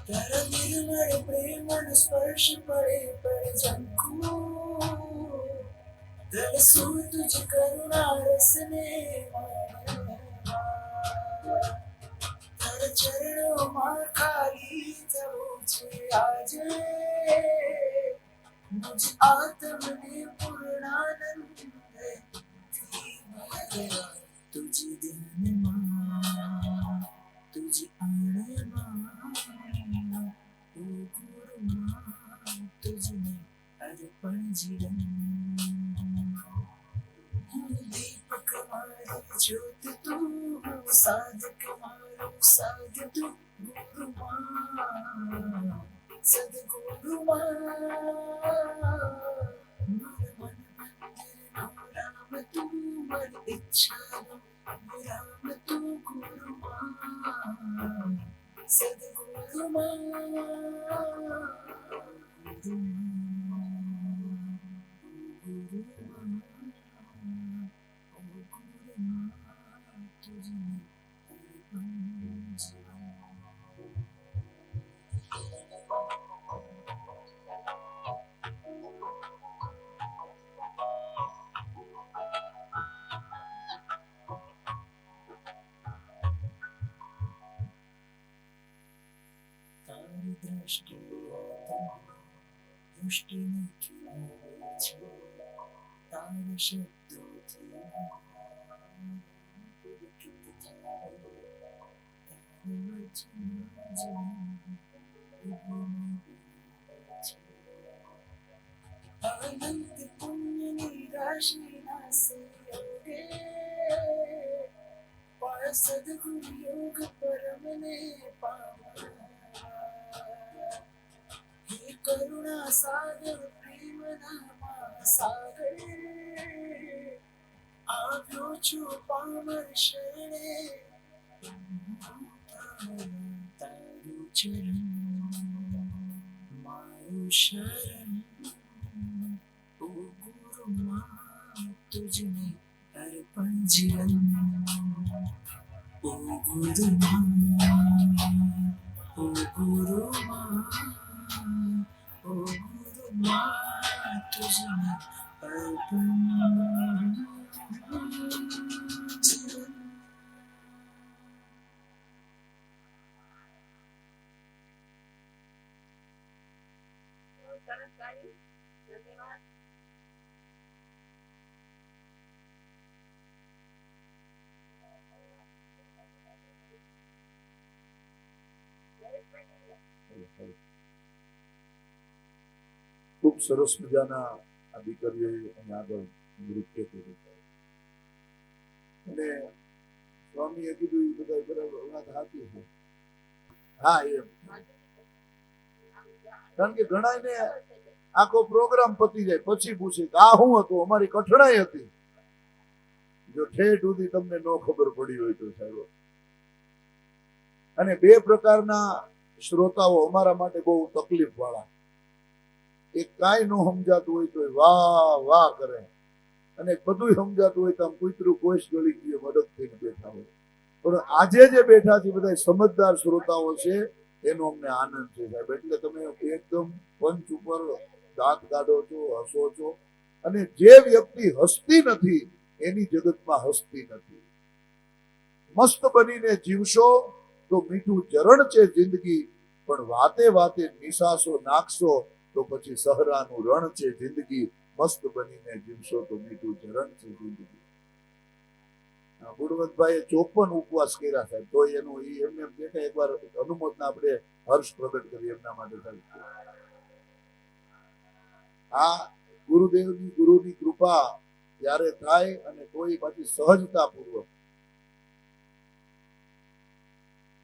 તારા નિર્મળ પ્રેમનો સ્પર્શ પડે પડે ઝંખો. તરસું તુજ કરુણા રસને તારા ચરણોમાં ખાલી થવું છે આજે. મુજ આત્મને પૂર્ણાનંદથી ભર્યા. તુજ ધ્યાનમાં, તુજ આણમાં, ઓ ગુરુમાં, તુજને અર્પણ જીવન. દીપક મારો જ્યોત તું, સાધક મારો સાધ તું, ગુરુમાં, સદગુરુમાં. મન મંદિરનો રામ તું, મન ઈચ્છાનો રામ તું, ગુરુમાં, સદગુરુમાં. તારી દ્રષ્ટિ દૃષ્ટિને ખીલાવે છે તારા શબ્દોથી પુલકિત થાય તારા વચન અનંત પુણ્યની રાશિના સંયોગે પાય સદગુરુ યોગ પરમને પામા હે કરુણા સાગર પ્રેમના સાગર આવ્યો છું પામર શરણે તારું ચરણ મારું શરણ ઓ ગુરુ માં તુજને અર્પણ જીવન ઓ ગુરુ માં ઓ ગુરુ માં ઓ ગુરુ માં તુજને અર્પણ જીવન. સરસ ગાયું. ધન્યવાદ. ખૂબ સરસ મજાના આ દીકરીઓએ અહીંયા આગળ નૃત્ય કર્યું અને સ્વામીએ કીધું એ બધા બરાબર વાત સાચી છે. હા એમ કારણ કે ઘણાને આખો પ્રોગ્રામ પતી જાય પછી પૂછે કે આ શું હતું, અમારી કઠણાઈ હતી. જો ઠેઠ સુધી તમને ન ખબર પડી હોય તો સાહેબ. અને બે પ્રકારના શ્રોતાઓ અમારા માટે બહુ તકલીફ વાળા. એક કાંઈ ન સમજાતું હોય તો વાહ વાહ કરે અને બધું સમજાતું હોય તો આમ કૂતરું કોઈશ ગળી ગયું મદદ થઈને બેઠા હોય. પણ આજે જે બેઠા છે બધા સમજદાર શ્રોતાઓ છે એનો અમને આનંદ છે સાહેબ. એટલે તમે એકદમ પંચ ઉપર દાંત કાઢો છો, હસો છો. અને જે વ્યક્તિ હસતી નથી એની જગતમાં હસતી નથી. મસ્ત બનીને જીવશો તો મીઠું ચરણ છે જિંદગી, પણ વાતે વાતે નિશાસો નાખશો તો પછી સહરાનું રણ છે જિંદગી. મસ્ત બનીને જીવશો તો મીઠું ચરણ છે જિંદગી. ગુણવંતભાઈએ 54 ઉપવાસ કર્યા સાહેબ. તો એનું એમને બેઠા એકવાર હનુમતના આપણે હર્ષ પ્રગટ કરી એમના માટે સાહેબ. આ ગુરુદેવની ગુરુની કૃપા ત્યારે થાય અને કોઈ પાછી સહજતા પૂર્વક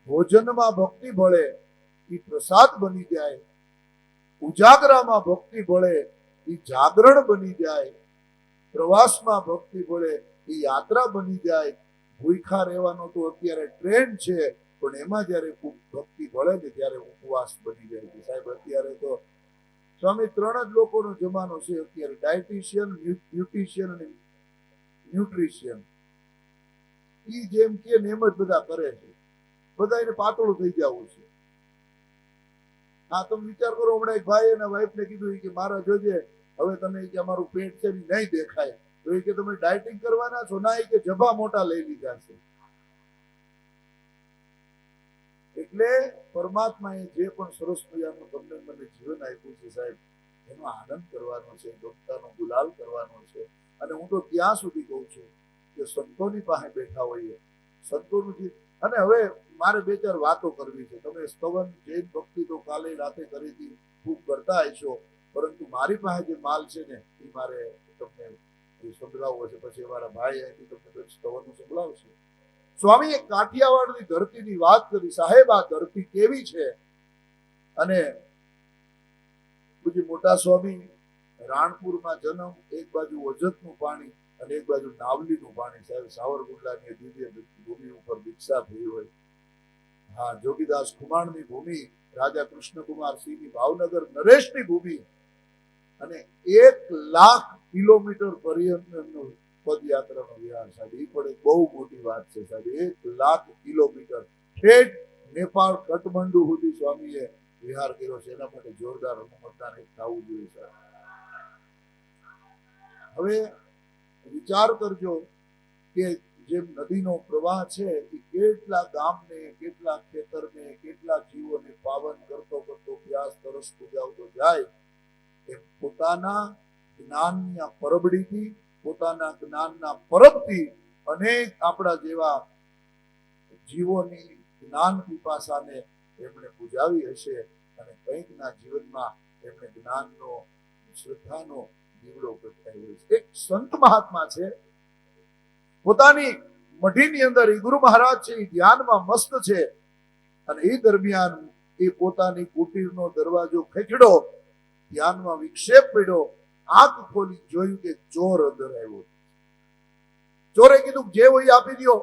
ભોજનમાં ભક્તિ ભળે એ પ્રસાદ બની જાય, ઉજાગરામાં ભક્તિ ભળે એ જાગરણ બની જાય, પ્રવાસમાં ભક્તિ ભળે એ યાત્રા બની જાય. ભૂખા રહેવાનો તો અત્યારે ટ્રેન્ડ છે, પણ એમાં જયારે ભક્તિ ભળે ને ત્યારે ઉપવાસ બની જાય છે સાહેબ. અત્યારે તો સ્વામી 3 જ લોકોનો જમાનો છે અત્યારે, ડાયટિશિયન, બ્યુટિશિયન અને ન્યુટ્રિશિયન. ઈ જેમ કે એમ જ બધા કરે છે. બધા એને પાતળું થઈ જવું છે. હા તમે વિચાર કરો, હમણાં એક ભાઈ એના વાઈફને કીધું કે મારા જોજે હવે તમે કે અમારું પેટ છે નહીં દેખાય, તો એ કે તમે ડાયટિંગ કરવાના છો? ના, એ કે જભા મોટા લઈ લીધા છે. એટલે પરમાત્માએ જે પણ સરસ મજાનું તમને મને જીવન આપ્યું છે સાહેબ, એનો આનંદ કરવાનો છે, ગમતાનો ગુલાલ કરવાનો છે. અને હું તો ત્યાં સુધી કહું છું કે સંતોની પાસે બેઠા હોઈએ, સંતોનું જે. અને હવે મારે 2-4 વાતો કરવી છે. તમે સ્તવન જૈન ભક્તિ તો કાલે રાતે કરી હતી, ખૂબ કરતા હશો, પરંતુ મારી પાસે જે માલ છે ને એ મારે તમને સંભળાવવો છે. પછી અમારા ભાઈ અહીંથી તમને સ્તવનનું સંભળાવશે. સ્વામીએ કાઠિયાવાડની ધરતીની વાત કરી. સાહેબ આ ધરતી કેવી છે. અને પૂજ્ય મોટા સ્વામી રાણપુરમાં જન્મ, એક બાજુ વજતનું પાણી અને એક બાજુ નાવલીનું પાણી સાહેબ. સાવરકુંડલાની દિવ્ય ભૂમિ ઉપર દીક્ષા થઈ હોય. હા, જોગીદાસ ખુમાણની ભૂમિ, રાજા કૃષ્ણકુમાર સિંહની ભાવનગર નરેશની ભૂમિ, અને 1,00,000 કિલોમીટર પર્યંતનો પદયાત્રાનો વિહાર સાહેબ. એ પણ એક બહુ મોટી વાત છે સાહેબ. 1,00,000 કિલોમીટર ઠેઠ નેપાળ કાઠમંડુ સુધી સ્વામીએ વિહાર કર્યો છે. એના માટે જોરદાર અનુમોદન થવું જોઈએ સાહેબ. હવે વિચાર કરજો કે જેમ નદીનો પ્રવાહ છે એ કેટલા ગામને, કેટલા ખેતરને, કેટલા જીવોને પાવન કરતો કરતો પ્યાસ તરસ બુજાવતો જાય, એમ પોતાના જ્ઞાનની આ પરબડીથી, પોતાના જ્ઞાનના પરબથી અનેક આપણા જેવા જીવોની જ્ઞાન પીપાસાને એમણે બુજાવી હશે અને કંઈકના જીવનમાં એમણે જ્ઞાનનો, શ્રદ્ધાનો દીવડો પ્રગટાવ્યો છે. એક સંત મહાત્મા છે, પોતાની મઢીની અંદર એ ગુરુ મહારાજ છે, એ ધ્યાનમાં મસ્ત છે અને એ દરમિયાન એ પોતાની કુટીરનો દરવાજો ખેંચડો, ધ્યાનમાં વિક્ષેપ પડ્યો, આંખ ખોલી જોયું કે ચોર અંદર આવ્યો. ચોરે કીધું જે હોય આપી દો.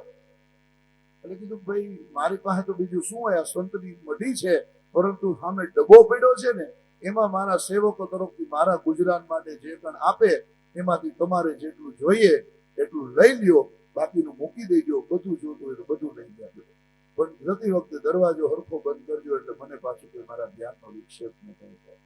એટલે કીધું ભાઈ મારી પાસે તો બીજું શું હોય, આ સંતની મઢી છે, પરંતુ સામે ડબ્બો પડ્યો છે ને, એમાં મારા સેવકો તરફથી મારા ગુજરાન માટે જે પણ આપે એમાંથી તમારે જેટલું જોઈએ એટલું લઈ લ્યો, બાકીનું મૂકી દેજો, બધું જોતું હોય તો બધું લઈ જાજો, પણ જતી વખતે દરવાજો હરખો બંધ કરજો એટલે મને પાછું કોઈ મારા ધ્યાનનો વિક્ષેપ ન થાય.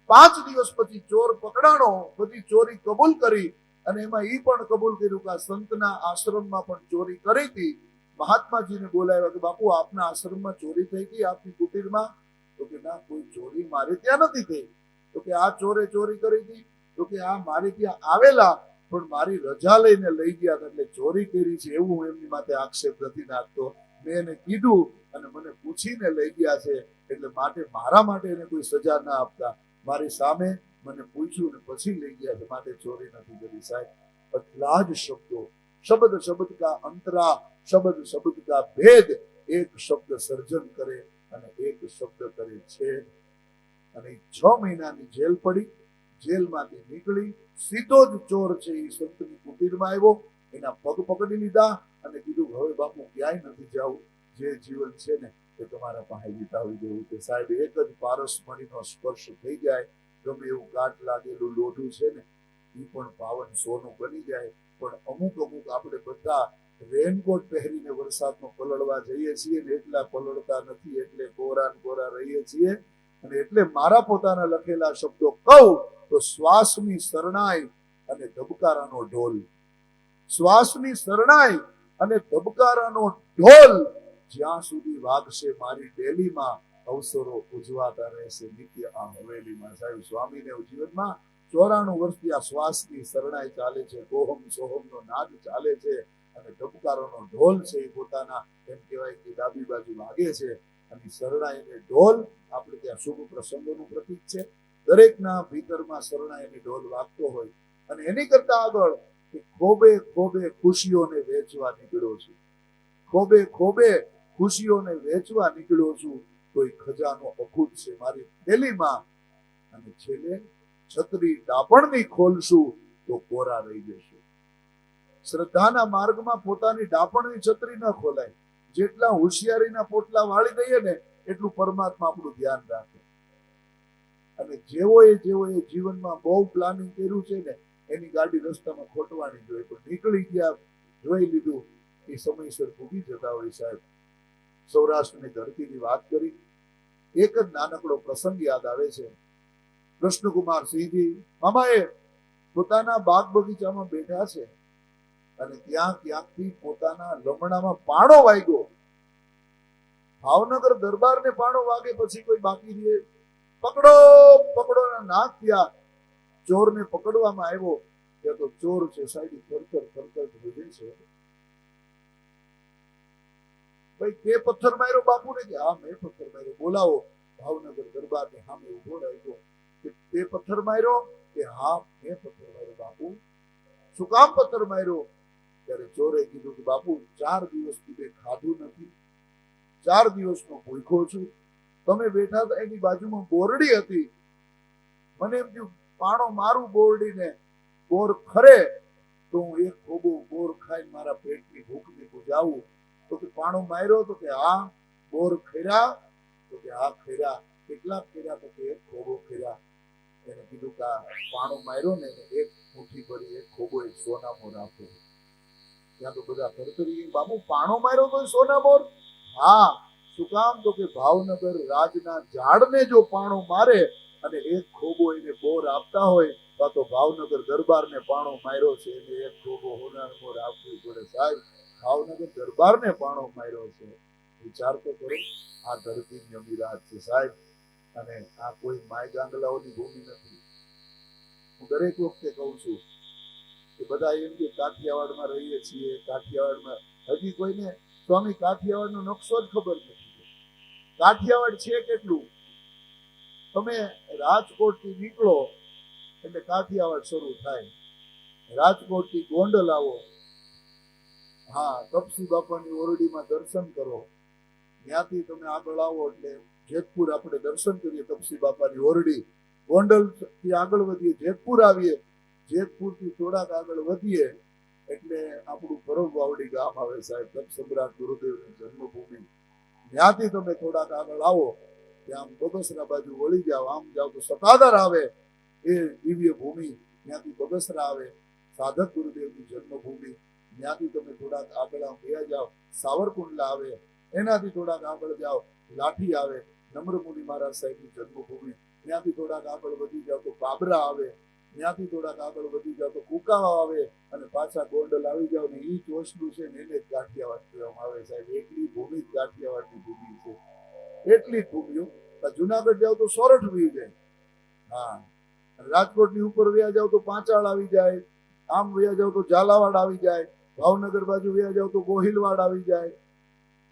5 દિવસ પછી ચોર પકડાણો, બધી ચોરી કબૂલ કરી અને એમાં એ પણ કબૂલ કર્યું કે આ સંતના આશ્રમમાં પણ ચોરી કરી હતી. મહાત્માજીને બોલાવ્યા કે બાપુ આપના આશ્રમમાં ચોરી થઈ ગઈ, આપની કુટીરમાં? તો કે ના, કોઈ ચોરી મારે ત્યાં નથી થઈ. તો કે આ ચોરે ચોરી કરી હતી? તો કે આ મારે ત્યાં આવેલા પણ મારી રજા લઈને લઈ ગયા એટલે ચોરી કરી છે, એવું હું એમની માટે આક્ષેપ નથી નાખતો. મેં એને કીધું અને મને પૂછીને લઈ ગયા છે, એટલે માટે મારા માટે એને કોઈ સજા ના આપતા, મારી સામે મને પૂછ્યું ને પછી લઈ ગયા છે, માટે ચોરી નથી કરી. સાહેબ, એટલા જ શબ્દો, શબ્દ શબ્દ કા અંતરા, શબ્દ શબ્દ કા ભેદ, એક શબ્દ સર્જન કરે અને એક શબ્દ કરે છે. અને 6 મહિનાની જેલ પડી. જેલમાંથી નીકળી સીધો જ ચોર છે એ સંતની કુટીરમાં આવ્યો, એના પગ પકડી લીધા અને કીધું હવે બાપુ ક્યાંય નથી જવું, જે જીવન છે ને એ તમારા પાસે વિતાવી દેવું છે. સાહેબ, એક જ પારસમણીનો સ્પર્શ થઈ જાય, ગમે એવું કાટ લાગેલું લોઢું છે ને એ પણ પાવન સોનું બની જાય. પણ અમુક આપણે બધા રેનકોટ પહેરીને વરસાદમાં પલળવા જઈએ છીએ ને એટલા પલળતા નથી, એટલે કોરા કોરા રહીએ છીએ. અને એટલે મારા પોતાના લખેલા શબ્દો કહું તો શ્વાસની શરણાઈ અને ધબકારાનો ઢોલ, શ્વાસની શરણાઈ અને ધબકારાનો ઢોલ જ્યાં સુધી વાગશે મારી ડેલીમાં, અવસરો ઉજવાતા રહેશે નિત્ય આ હવેલીમાં. સાહેબ, સ્વામીને જીવનમાં 94 વર્ષથી આ શ્વાસની શરણાઈ ચાલે છે, કોહમ સોહમનો નાદ ચાલે છે અને ધબકારોનો ઢોલ છે એ પોતાના એમ કહેવાય કે ડાબી બાજુ વાગે છે. અને શરણાઈ અને ઢોલ આપણે ત્યાં શુભ પ્રસંગોનું પ્રતીક છે. દરેકના ભીતરમાં શરણાઈ અને ઢોલ વાગતો હોય. અને એની કરતા આગળ કે ખોબે ખોબે ખુશીઓને વેચવા નીકળ્યો છું, ખોબે ખોબે ખુશીઓને વેચવા નીકળ્યો છું, કોઈ ખજાનો અખૂટ છે મારી થેલીમાં. અને છેલ્લે છત્રી ડાપણની ખોલશું તો કોરા રહી જશે. શ્રદ્ધાના માર્ગમાં પોતાની ડાપણની છત્રી ન ખોલાય. જેટલા હોશિયારીના પોટલા વાળી દઈએ ને એટલું પરમાત્મા આપણું ધ્યાન રાખે. અને જેવો એ જીવનમાં બહુ પ્લાનિંગ કર્યું છે ને એની ગાડી રસ્તામાં ખોટવાની જોઈએ, પણ નીકળી ગયા, જોઈ લીધું, એ સમયસર પૂગી જતા હોય. સાહેબ, સૌરાષ્ટ્રની ધરતીની વાત કરી, એક જ નાનકડો પ્રસંગ યાદ આવે છે. કૃષ્ણકુમાર સિંહજી મામાએ પોતાના બાગ બગીચામાં બેઠા છે અને ત્યાં ક્યાંકથી પોતાના લમણામાં પાણો વાગ્યો. ભાવનગર દરબારને પાણો વાગે પછી કોઈ બાકી રહે? પકડો પકડો ના નાક થયા. ચોરને પકડવામાં આવ્યો ત્યાં તો ચોર છે સાહેબ થરથર થરથર વધે છે. ભાઈ તે પથ્થર માર્યો બાપુને? કે હા મેં પથ્થર માર્યો. બોલાવો. ભાવનગર દરબારને સામે ઉભો રાખ્યો કે તે પથ્થર માર્યો? કે હા મેં પથ્થર માર્યો. બાપુ શું કામ પથ્થર માર્યો? ત્યારે ચોરે કીધું કે બાપુ 4 દિવસથી મેં ખાધું નથી, 4 દિવસનો ભૂખ્યો છું. તમે બેઠા હતા એની બાજુમાં બોરડી હતી, મને એમ થયું પાણો મારું બોરડીને, બોર ખરે તો હું એક ખોબો બોર ખાઈને મારા પેટની ભૂખને બુજાવું. તો કે પાણો માર્યો? તો કે હા. બોર ખેરા? તો કે હા ખેરા. કેટલા ખેરા? તો કે એક ખોબો ખેરા. એને કીધું કે પાણો માર્યો ને એક મુઠ્ઠી ભરી એક ખોબો એક સોનામો રાખો. ત્યાં તો બધા થરથરી, બાપુ પાણો માર્યો તો સોનામોર? હા. શું કામ? તો કે ભાવનગર રાજના ઝાડને જો પાણો મારે અને એક ખોબો એને બોર આપતા હોય તો ભાવનગર દરબારને પાણો માર્યો છે એને એક ખોબો હોનારમોર આપવી પડે. સાહેબ, ભાવનગર દરબારને પાણો માર્યો છે. વિચાર તો કરો, આ ધરતીની અમીરાત છે સાહેબ. અને આ કોઈ માય ગાંગલાઓની ભૂમિ નથી. હું દરેક વખતે કહું છું કે બધા એમ કે કાઠિયાવાડમાં રહીએ છીએ, કાઠિયાવાડમાં, હજી કોઈને સ્વામી કાઠિયાવાડનો નકશો જ ખબર નથી. કાઠિયાવાડ છે કેટલું? તમે રાજકોટથી નીકળો એટલે કાઠિયાવાડ શરૂ થાય. રાજકોટથી ગોંડલ આવો, હા, તપસી બાપાની ઓરડીમાં દર્શન કરો, ત્યાંથી તમે આગળ આવો એટલે જેતપુર આપણે દર્શન કરીએ, તપસી બાપાની ઓરડી. ગોંડલ થી આગળ વધીએ, જેતપુર આવીએ, જેતપુર થી થોડાક આગળ વધીએ એટલે આપણું ભરમવાવડી ગામ આવે સાહેબ, તપ સમ્રાટ ગુરુદેવની જન્મભૂમિ. ત્યાંથી તમે થોડાક આગળ આવો, ત્યાં બગસરા બાજુ વળી જાઓ, આમ જાઓ તો સતાદર આવે, એ દિવ્ય ભૂમિ. ત્યાંથી બગસરા આવે, સાધક ગુરુદેવની જન્મભૂમિ. ત્યાંથી તમે થોડાક આગળ આમ ગયા જાઓ, સાવરકુંડલા આવે, એનાથી થોડાક આગળ જાઓ, લાઠી આવે, નમ્રમુનિ મહારાજ સાહેબની જન્મભૂમિ. ત્યાંથી થોડાક આગળ વધી જાઓ તો બાબરા આવે, ત્યાંથી થોડાક આગળ વધી જાઓ તો કુકાવા આવે, અને પાછા ગોંડલ આવી જાઓ ને ઈ ચોસલું છે ને એને જ કાઠિયાવાડ કહેવામાં આવે સાહેબ. એટલી ભૂમિ જ કાઠિયાવાડની ભૂમિ છે, એટલી જ ભૂમિઓ. જુનાગઢ જાઓ તો સોરઠ વી જાય, હા, રાજકોટની ઉપર વ્યા જાઓ તો પાંચાળ આવી જાય, આમ વ્યા જાઓ તો ઝાલાવાડ આવી જાય, ભાવનગર બાજુ વ્યા જાઓ તો ગોહિલવાડ આવી જાય,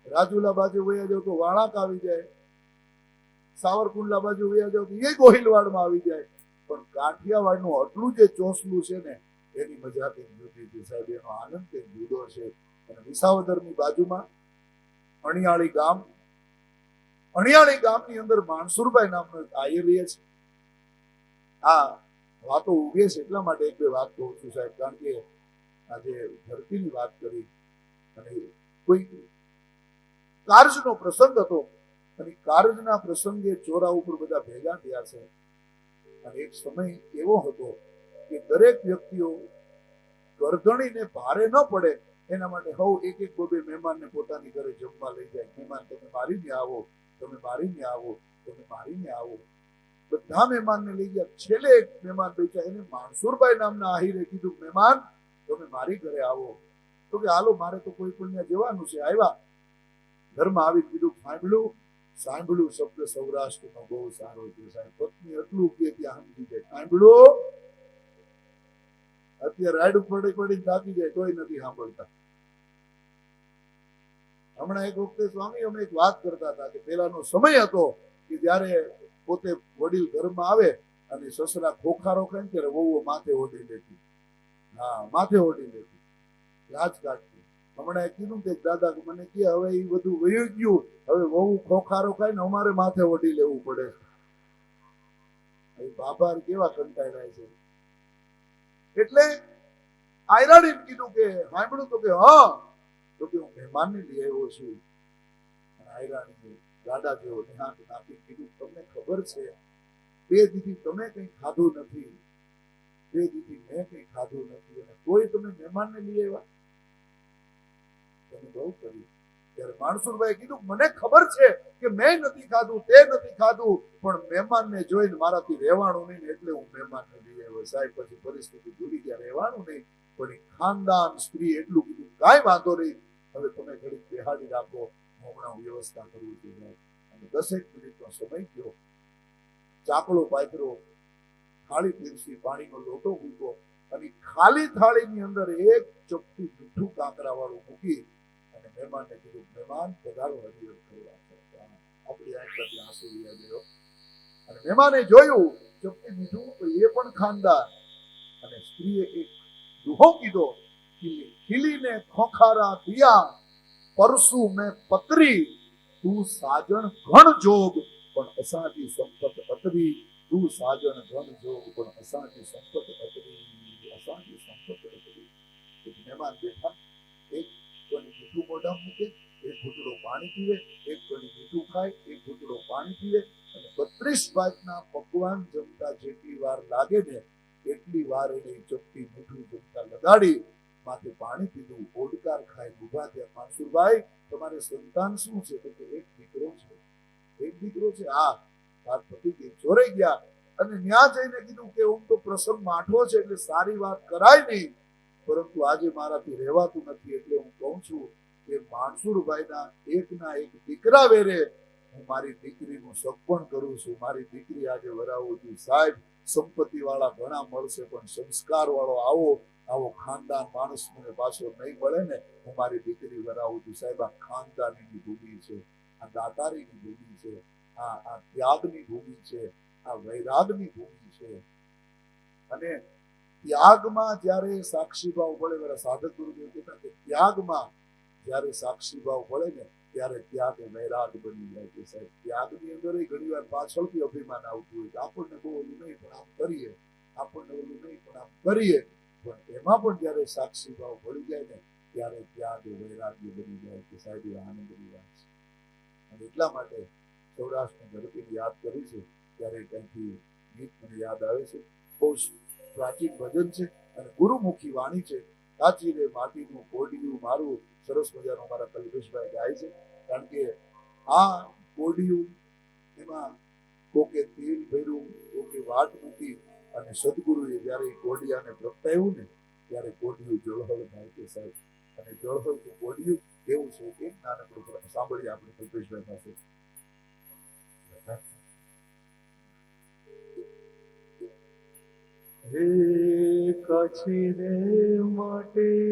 રાજુલા બાજુ વ્યા જાઓ તો વાળાક આવી જાય, સાવરકુંડલા બાજુ વ્યા જાઓ તો એ ગોહિલવાડમાં આવી જાય. પણ કાઠિયાવાડનું આટલું જે ચોસલું છે ને એની મજા કંઈક જુદી છે સાહેબ, એનો આનંદ કંઈક જુદો છે. અને વિસાવદરની બાજુમાં અણિયાળી ગામ, અણિયાળી ગામની અંદર માનસુરભાઈ નામનો એક આયર રહે છે. આ વાતો ઉગે છે એટલા માટે એક બે વાત કહું છું સાહેબ, કારણ કે આજે ધરતીની વાત કરી અને કોઈ કાર્યનો પ્રસંગ હતો, અને કાર્યના પ્રસંગે ચોરા ઉપર બધા ભેગા થયા છે. અને એક સમય એવો હતો કે દરેક વ્યક્તિઓ ગરદણીને ભારે ન પડે એના માટે હવ એક એક બે મહેમાનને પોતાની ઘરે જમવા લઈ જાય. મહેમાન તમે મારીને આવો, તમે મારીને આવો, તમે મારીને આવો. બધા મહેમાનને લઈ ગયા. છેલ્લે એક મહેમાન બેઠા, એને માનસુરભાઈ નામના આહિરે કીધું, મહેમાન તમે મારી ઘરે આવો. તો કે હાલો, મારે તો કોઈ પણ ત્યાં જવાનું છે. આવ્યા, ઘરમાં આવી કીધું, સાંભળ્યું? સાંભળ્યું શબ્દ સૌરાષ્ટ્રનો બહુ સારો છે સાહેબ. પત્ની એટલું કે ત્યાં સમજી જાય, સાંભળ્યું? અત્યારે રાયડું પડી પડીને થાકી જાય તોય નથી સાંભળતા. હમણાં એક વખતે સ્વામી અમે એક વાત કરતા હતા કે પેલાનો સમય હતો કે જયારે પોતે વડીલ ઘરમાં આવે અને સસરા ખોખારો ખાય ને ત્યારે વહુઓ માથે ઓઢી લેતી, હા, માથે ઓઢી લેતી, લાજ કાઢતી. હમણાં કીધું કે દાદા મને કે હવે એ બધું વયું ગયું, હવે વહુ ખોખારો ખાય ને અમારે માથે ઓઢી લેવું પડે. બાબા કેવા કંટાળાય છે. એટલે આયરાણી કીધું કે સાંભળ્યું? તો કે હા. તો કે હું મહેમાનને લઈ આવ્યો છું. આયરાણી ગાડા જેવો નિહાંત નાખી કીધું, તમને ખબર છે 2 દીથી તમે કંઈ ખાધું નથી, 2 દીથી મેં કંઈ ખાધું નથી, અને કોઈ તમે મહેમાનને લઈ આવ્યા? તમે બહુ કર્યું. ત્યારે માણસુરભાઈ કીધું, મને ખબર છે કે મેં નથી ખાધું, તે નથી ખાધું, પણ મહેમાનને જોઈને મારાથી રહેવાનું નહીં ને એટલે હું મહેમાનને લઈ આવ્યો સાહેબ. પછી પરિસ્થિતિ ભૂલી ગયા, રહેવાનું નહીં. પણ એ ખાનદાન સ્ત્રી એટલું કીધું, કાંઈ વાંધો નહીં, હવે તમે ઘડીક બેહાડી રાખો, હું હમણાં વ્યવસ્થા કરું છું. અને 10 મિનિટનો સમય થયો. ચાકડો પાથરો, થાળી પીરસી, પાણીનો લોટો મૂક્યો, અને ખાલી થાળીની અંદર એક ચપટી મીઠું કાંકરા વાળું મૂકી અને મહેમાનને કીધું, મહેમાન પધારો, હરિયર કરવા. આપણી આંખમાંથી આંસુ વહી ગયો. અને મહેમાને જોયું ચપટી મીઠું, તો એ પણ ખાનદાર. અને સ્ત્રીએ એક દુહો કીધો, ખીલીને ખોખારા દિયા, પરસુ મેં પતરી, તું સાજણ ઘણ જોગ પણ અસાજી સંપત અતરી, તું સાજણ ઘણ જોગ પણ અસાજી સંપત અતરી, અસાજી સંપત અતરી. મહેમાન બેઠા, એક કણી મીઠું મોઢા મૂકે, એક ઘૂંટડો પાણી પીવે, એક કણી મીઠું ખાય, એક ઘૂંટડો પાણી પીવે, અને 32 ભાતના પકવાન જમતા જેટલી વાર લાગે ને એટલી વાર એને ચપટી મીઠું જમતા લગાડી, માથે પાણી પીધું, ઓડકાર ખાય, ઉભા થયા. માનસુરભાઈ, તમારે સંતાન શું છે? તો કે એક દીકરો છે. એક દીકરો છે. આ વાત પતિ ગઈ, ચોરાઈ ગયા. અને ત્યાં જઈને કીધું કે હું તો પ્રસંગ માઠો છે એટલે સારી વાત કરાય નહીં, પરંતુ આજે મારાથી રહેવાતું નથી, એટલે હું કહું છું કે માનસુરભાઈના એકના એક દીકરા વેરે હું મારી દીકરીનું સગપણ કરું છું, મારી દીકરી આજે વરાવું છું સાહેબ. સંપત્તિ વાળા ઘણા મળશે પણ સંસ્કાર વાળો આવો ખાનદાન માણસ મને પાછો નહીં મળે ને. હું મારી દીકરી વરાવું છું સાહેબ. આ ખાનદાનીની ભૂમિ છે, આ દાતારીની ભૂમિ છે, આ ત્યાગની ભૂમિ છે, આ વૈરાગની ભૂમિ છે. અને ત્યાગમાં જ્યારે સાક્ષી ભાવ પડે, મારા સાધક ગુરુદેવ કહેતા કે ત્યાગમાં જ્યારે સાક્ષી ભાવ પડે ને ત્યારે ત્યાગ એ વૈરાગ બની જાય છે સાહેબ. ત્યાગની અંદર ઘણી વાર પાછળથી અભિમાન આવતું હોય કે આપણને બહુ ઓલું નહીં પણ આમ કરીએ, આપણને ઓલું નહીં પણ આમ કરીએ. પણ એમાં પણ જ્યારે સાક્ષી ભાવ પડી જાય ને ત્યારે ત્યાગ એ વૈરાગ્ય બની જાય છે સાહેબ. એ આનંદની વાત છે. અને એટલા માટે સૌરાષ્ટ્રની ધરતીને યાદ કરી છે ત્યારે ત્યાંથી ગીત મને યાદ આવે છે. બહુ પ્રાચીન ભજન છે અને ગુરુમુખી વાણી છે. કાચી રે માટીનું કોડિયું મારું, સરસ મજાનું મારા કલ્પેશભાઈ ગાય છે. કારણ કે આ કોડિયું એમાં કોકે તેલ ભર્યું, કોકે વાટ મૂકી અને સદગુરુએ જ્યારે કોડિયાને પ્રગટાવ્યું ને ત્યારે કોડિયું જળહળ થાય છે સાહેબ. અને જળહળ તો કોડિયું કેવું છે કે નાનકડું સાંભળીએ આપણે કલ્પેશભાઈ પાસે. હે કાછી રે માટેનું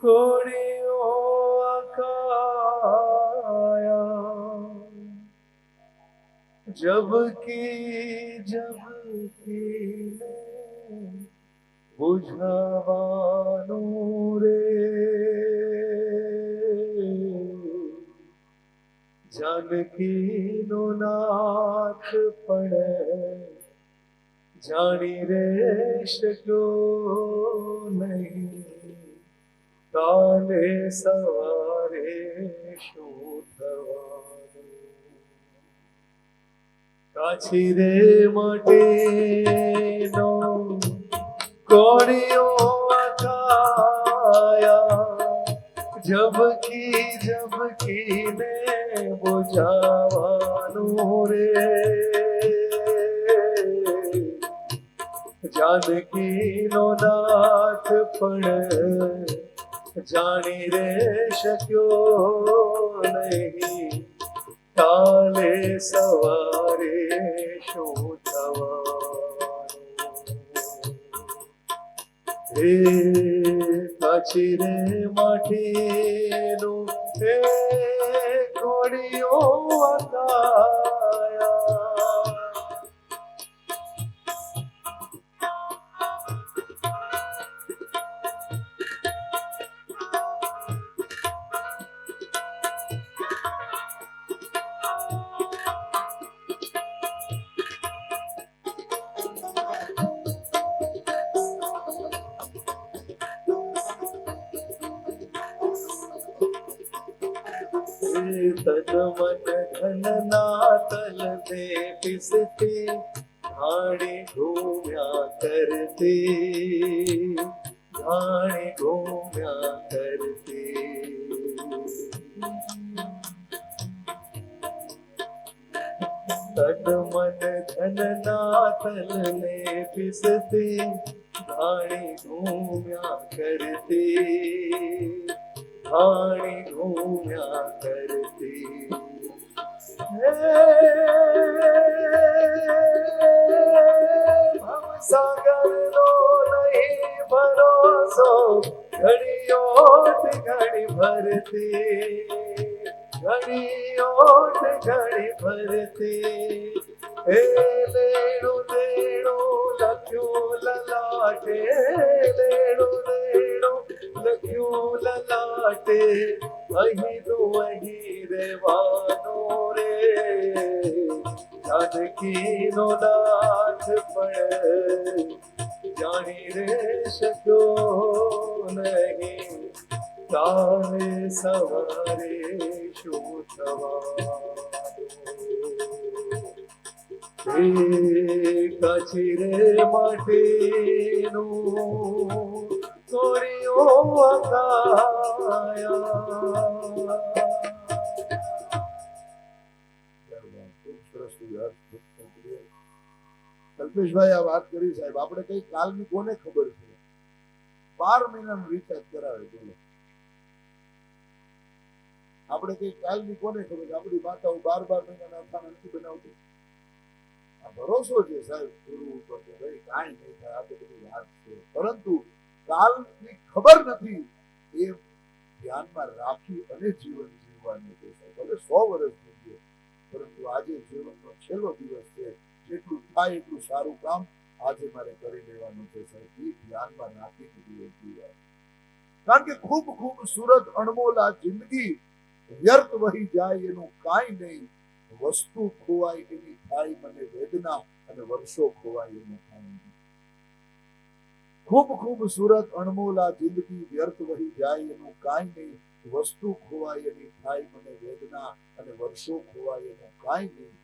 કોડિયો આકાયા, જબકી ને બુઝાવાનું રે. જાનકીનો નાથ પણ જાણી રે શક્યો નહીં, કાલે સવારે શું થવાનું. કાછી રે માટેનો કોડિયો આકાયા, જબકી ને બુઝાવાનું રે. જાનકીનો નાથ પણ જાણી રે શક્યો નહીં, કાલે સવારે શું થવાનું. હે કાછી રે માટીનું હે કોડિયો આકાયા, તન મન ધન ના તલ દે પિસતે, ધાણી ઘૂમ્યા કરતી, ધાણી ઘૂમ્યા કરતી. તન મન ધન ના તલ ને પિસતે, ધાણી ઘૂમ્યા કરતી, ધાણી ઘૂમ્યા કરતી. સાગરનો નહીં ભરોસો, ઘડીઓટ ઘડી ભરતી, ઘડીઓટ ઘડી ભરતી. હે લેણું દેણું લખ્યું લલાટે, લેણું દેણું લખ્યું લલાટે, અહીં તું અહીં રહેવાનું રે. જાનકીનો નાથ પણ જાણી રે શક્યો નહીં, કાલે સવારે શું થવાનું. હે કાછી રે માટીનું કોડિયો આકાયા. કલ્પેશભાઈ આ વાત કરી સાહેબ. આપણે કઈ કાલની કોને ખબર છે? 12 મહિનાનું રિચાર્જ કરાવે બોલો. આપણે કઈ કાલની કોને ખબર, આપણી માતાઓ 12 મહિનાના અથાણા નથી બનાવતી. આ ભરોસો છે સાહેબ ગુરુ ઉપર કે ભાઈ કાંઈ નહીં થાય, આ તો બધી વાત છે. પરંતુ કાલની ખબર નથી એ ધ્યાનમાં રાખી અને જીવન જીવવાનું છે. ભલે 100 વર્ષ જીવીએ, પરંતુ આજે જીવનનો છેલ્લો દિવસ છે. જેટલું થાય એટલું સારું કામ આજે મારે કરી લેવાનું છે સાહેબ, એ ધ્યાનમાં રાખીને જીવન જીવવાનું. કારણ કે ખૂબ ખૂબસૂરત અણમોલ આ જિંદગી વ્યર્થ વહી જાય એનું કાંઈ નહીં. વસ્તુ ખોવાય એની થાય મને વેદના, અને વર્ષો ખોવાય એનું કાંઈ નહીં. ખૂબ ખૂબસૂરત અણમોલ આ જિંદગી વ્યર્થ વહી જાય એનું કાંઈ નહીં. વસ્તુ ખોવાય એની થાય મને વેદના, અને વર્ષો ખોવાય એનું કાંઈ નહીં.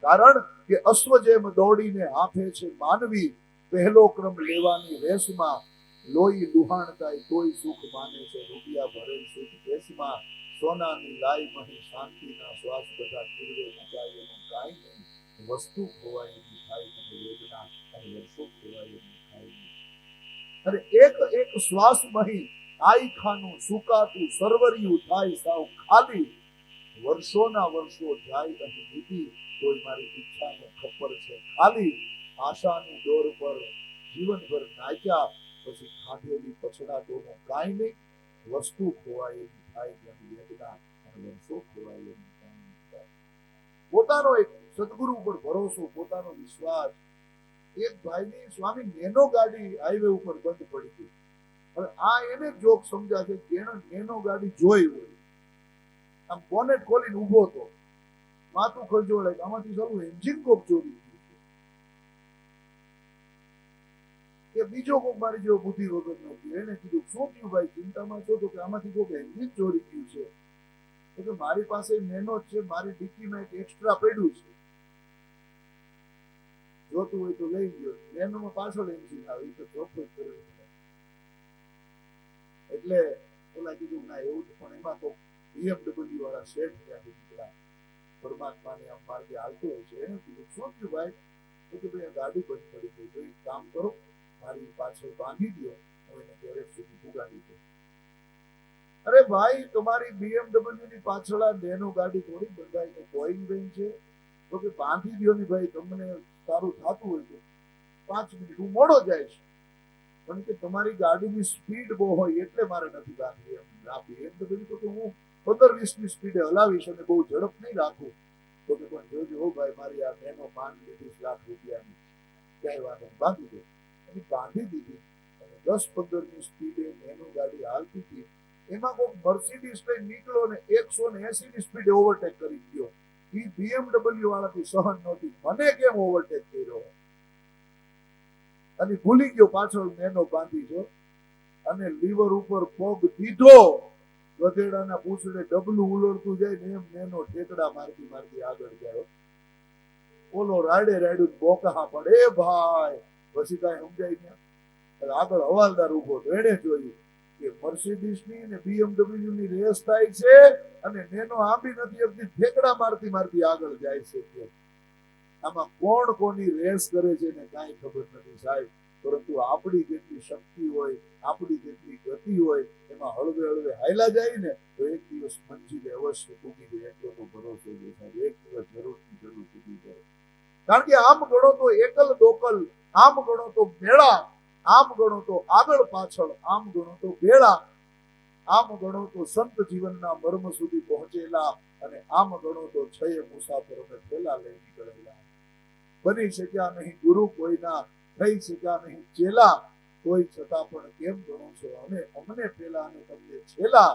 કારણ કે અશ્વ જેમ દોડીને હાંફે છે માનવી, પહેલો ક્રમ લેવાની રેસમાં. લોહી લુહાણ થાય તોય સુખ માને છે રૂપિયા ભરેલ સુખ દેશમાં. સોનાની લાઈ મહી શાંતિના શ્વાસ બધા ખીરવે મુકાય એનું કાંઈ નહીં. વસ્તુ ખોવાય એની થાય મને વેદના, અને વર્ષો ખોવાય એનું કાંઈ નહીં. અને એક એક શ્વાસ મહી આઈ ખાનું સુકાતું સરવરિયું થાય સાવ ખાલી. વર્ષોના વર્ષો જાય અહીં વીતી, તોય મારી ઈચ્છાનો ખપ્પર છે ખાલી. આશાની દોર પર જીવનભર નાચ્યા, પછી ખાધેલી પછડાટોનું કાંઈ નહીં. વસ્તુ ખોવાય એની થાય મને વેદના, અને વર્ષો ખોવાય એનું કાંઈ નહીં. પોતાનો એક સદગુરુ ઉપર ભરોસો, પોતાનો વિશ્વાસ. એક ભાઈની સ્વામી નેનો ગાડી હાઈવે ઉપર બંધ પડી ગઈ. હવે આ એને જોક સમજા છે કે એને નેનો ગાડી જોઈ હોય. આમ બોનેટ ખોલીને ઊભો હતો, માથું ખંજોળે, આમાંથી સારું એન્જિન કોક ચોરી ગયું છે કે બીજો કોક મારી જેવો બુદ્ધિ વગર નથી. એને કીધું શું થયું ભાઈ, ચિંતામાં છો તો કે આમાંથી કોક એન્જિન ચોરી ગયું છે. એટલે મારી પાસે નેનો જ છે, મારી ડિક્કીમાં એક એક્સ્ટ્રા પડ્યું છે, જોતું હોય તો લઈ ગયો. નેનોમાં પાછળ એન્જિન આવે, એ તો ચોખ્ખું જ કરવું પડે. એટલે ઓલા કીધું ના એવું જ, પણ એમાં તો BMW વાળા શેઠ ત્યાંથી નીકળ્યા. પરમાત્માને આમ માર્ગે હાલતો હોય છે. એને કીધું શું થયું ભાઈ, તો કે ભાઈ ગાડી બંધ પડી ગઈ, તો એક કામ કરો મારી પાછળ બાંધી દો, હું એને ગેરેજ સુધી પુગાડી દઉં. અરે ભાઈ તમારી BMW ની પાછળ આ નેનો ગાડી થોડી બંધાય છે, બોઈંગ બેન છે, તો કે બાંધી દો ને ભાઈ, તમને સારું થતું હોય તો 5 મિનિટ હું મોડો જઈશ. પણ કે તમારી ગાડીની સ્પીડ બહુ હોય એટલે મારે નથી બાંધવી. આ BMW તો હું 15-20 ની સ્પીડે હલાવીશ અને બહુ ઝડપ નહીં રાખું. તો કે પણ જોજો હો ભાઈ, મારી આ નેનો 25 લાખ રૂપિયાની, ક્યાંય વાંધો બાંધી દો. અને બાંધી દીધી, અને 10-15 ની સ્પીડે નેનો ગાડી હાલતી હતી. એમાં કોઈ મર્સિડીઝ લઈ નીકળો ને 180 ની સ્પીડે ઓવરટેક કરી ગયો. એ BMW વાળાથી સહન નહોતી, મને કેમ ઓવરટેક કર્યો, અને ભૂલી ગયો પાછળ નેનો બાંધી જો, અને લીવર ઉપર પગ દીધો, ગધેડાના પૂંછડે ડબલું ઉલળતું જાય ને એમ નેનો ઠેકડા મારતી મારતી આગળ ગયો. ઓલો રાડે રાડ્યું બોકા પડે ભાઈ, પછી કાંઈ સમજાય નહીં. આગળ હવાલદાર ઉભો તો એને જોયું કે મર્સિડીઝ ની ને BMW ની રેસ થાય છે, અને નેનો આંબી નથી આપતી, ઠેકડા મારતી મારતી આગળ જાય છે. આમાં કોણ કોની રેસ કરે છે ને કાંઈ ખબર નથી સાહેબ. પરંતુ આપણી જેટલી શક્તિ હોય, આપણી જેટલી ગતિ હોય, એમાં હળવે હળવે હાયલા જાય ને તો એક દિવસ મંજિલે અવશ્ય પૂગી જાય, એટલો તો ભરોસો છે સાહેબ. એક દિવસ જરૂરથી જરૂર પૂગી જાય. કારણ કે આમ ગણો તો એકલ દોકલ, આમ ગણો તો મેળા, આમ ગણો તો આગળ પાછળ, આમ ગણો તો બેળા, આમ ગણો તો સંત જીવનના મર્મ સુધી પહોંચેલા, અને આમ ગણો તો છય મુસાફરોને પેલા લઈ નીકળેલા. બની શક્યા નહીં ગુરુ કોઈના, થઈ શક્યા નહીં ચેલા, કોઈ છતાં પણ કેમ ગણો છો અમે અમને પેલા અને તમને છેલ્લા.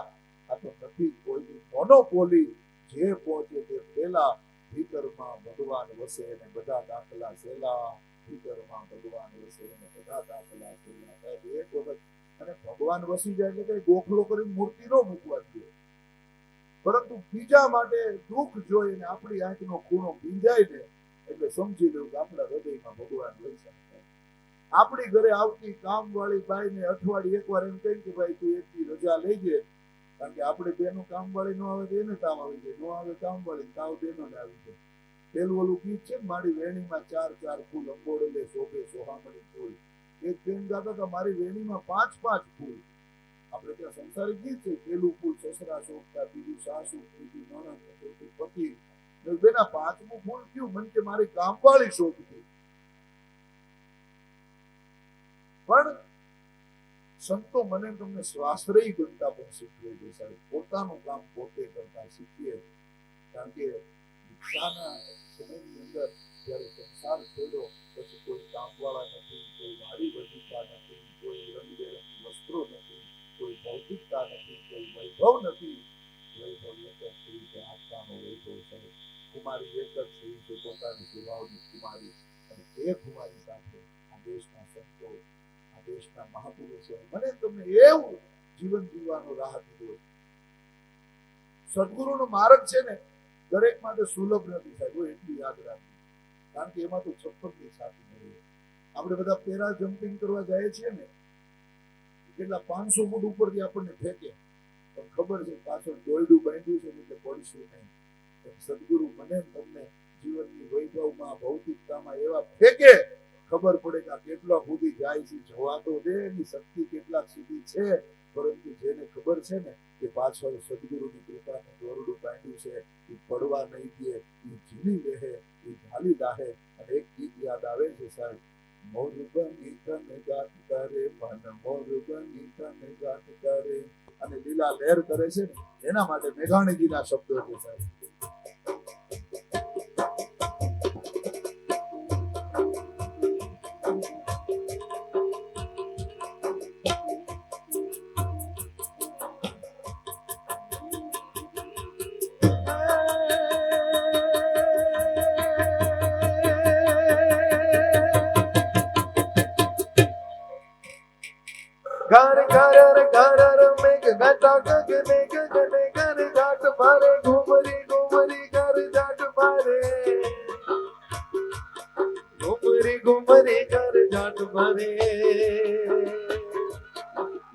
આ તો નથી કોઈની મોનોપોલી, જે પહોંચે તે પેલા. ભીતરમાં ભગવાન વસે ને બધા દાખલા સેલા, ભીતરમાં ભગવાન વસે ને બધા દાખલા સેલા. એક વખત અને ભગવાન વસી જાય એટલે કઈ ગોખલો કરી મૂર્તિ ન મૂકવા જોઈએ, પરંતુ બીજા માટે દુઃખ જોઈ ને આપણી આંખનો ખૂણો ભીંજાય ને એટલે સમજી લેવું કે આપણા હૃદયમાં ભગવાન વસે. આપણી ઘરે આવતી કામ વાળી બાઈ ને અઠવાડિયે એકવાર એમ કહી કે ભાઈ તું એકની રજા લઈ જાય, કારણ કે આપણે બેનો કામ વાળી ન આવે તો એને તાવ આવી જાય, ન આવે કામ વાળી તાવ બેનો ને આવી જાય. પેલું ઓલું ગીત છે, મારી વેણીમાં 4 ફૂલ અંબોડેલે શોભે સોહામણી ફૂલ. એક બેન ગાતા હતા મારી વેણીમાં 5 ફૂલ. આપણે ત્યાં સંસારિક ગીત છે, પેલું ફૂલ સસરા શોભતા, બીજું સાસુ, ત્રીજું નણંદ, ચોથું પતિ, બેના પાંચમું ફૂલ કયું? મન કે મારી કામવાળી શોભતી. પણ સંતો મને તમને સ્વાશ્રયી બનતા પણ શીખવે છે સાહેબ. પોતાનું કામ પોતે કરતા શીખીએ. કારણ કે દીક્ષાના સમયની અંદર જ્યારે સંસાર છોડ્યો પછી કોઈ કામવાળા નથી, કોઈ વાડી વજીતા નથી, કોઈ રંગબેરંગી વસ્ત્રો નથી, કોઈ ભૌતિકતા નથી, કોઈ વૈભવ નથી. વૈભવ એક જ છે, કે આત્માનો વૈભવ સાહેબ. કુમારી એક જ છે, કે પોતાની સેવાઓની કુમારી. અને એ કુમારી સાથે આ દેશના સંતો, આ દેશના મહાપુરુષો મને તમને એવું જીવન જીવવાનો રાહ દીધો. સદગુરુનો માર્ગ છે ને દરેક માટે સુલભ નથી સાહેબ, એટલું યાદ રાખવું. કારણ કે એમાં તો છપ્પનની સાથે મળે. આપણે બધા પેરા જમ્પિંગ કરવા જાય છીએ ને, કેટલા 500 ફૂટ ઉપરથી આપણને ફેંકે, પણ ખબર છે પાછળ દોરડું બાંધ્યું છે એટલે પડશું નહીં. સદગુરુ મને તમને જીવનની વૈભવમાં, ભૌતિકતામાં એવા ફેંકે, ખબર પડે કે આ કેટલા સુધી જાય છે. જવા તો દે, એની શક્તિ કેટલાક સુધી છે. પરંતુ જેને ખબર છે ને કે પાછળ સદગુરુની કૃપાનું દોરડું બાંધ્યું છે, એ પડવા નહીં દે, એ ઝીલી રહે, એ ઝાલી લાહે. અને એક ગીત યાદ આવે છે સાહેબ, મોર બની તને ગાત કરે મન, મોર બની તને ગાત કરે. અને લીલા લહેર કરે છે ને એના માટે મેઘાણીજીના શબ્દો છે સાહેબ. ઘર ઘર ઘર મેઘ ઘટા ગગને ગગને ઘર જાટ મારે ઘુમરી ઘુમરી ઘર જાટ મારે ઘુમરી ઘુમરી ઘર જાટ મારે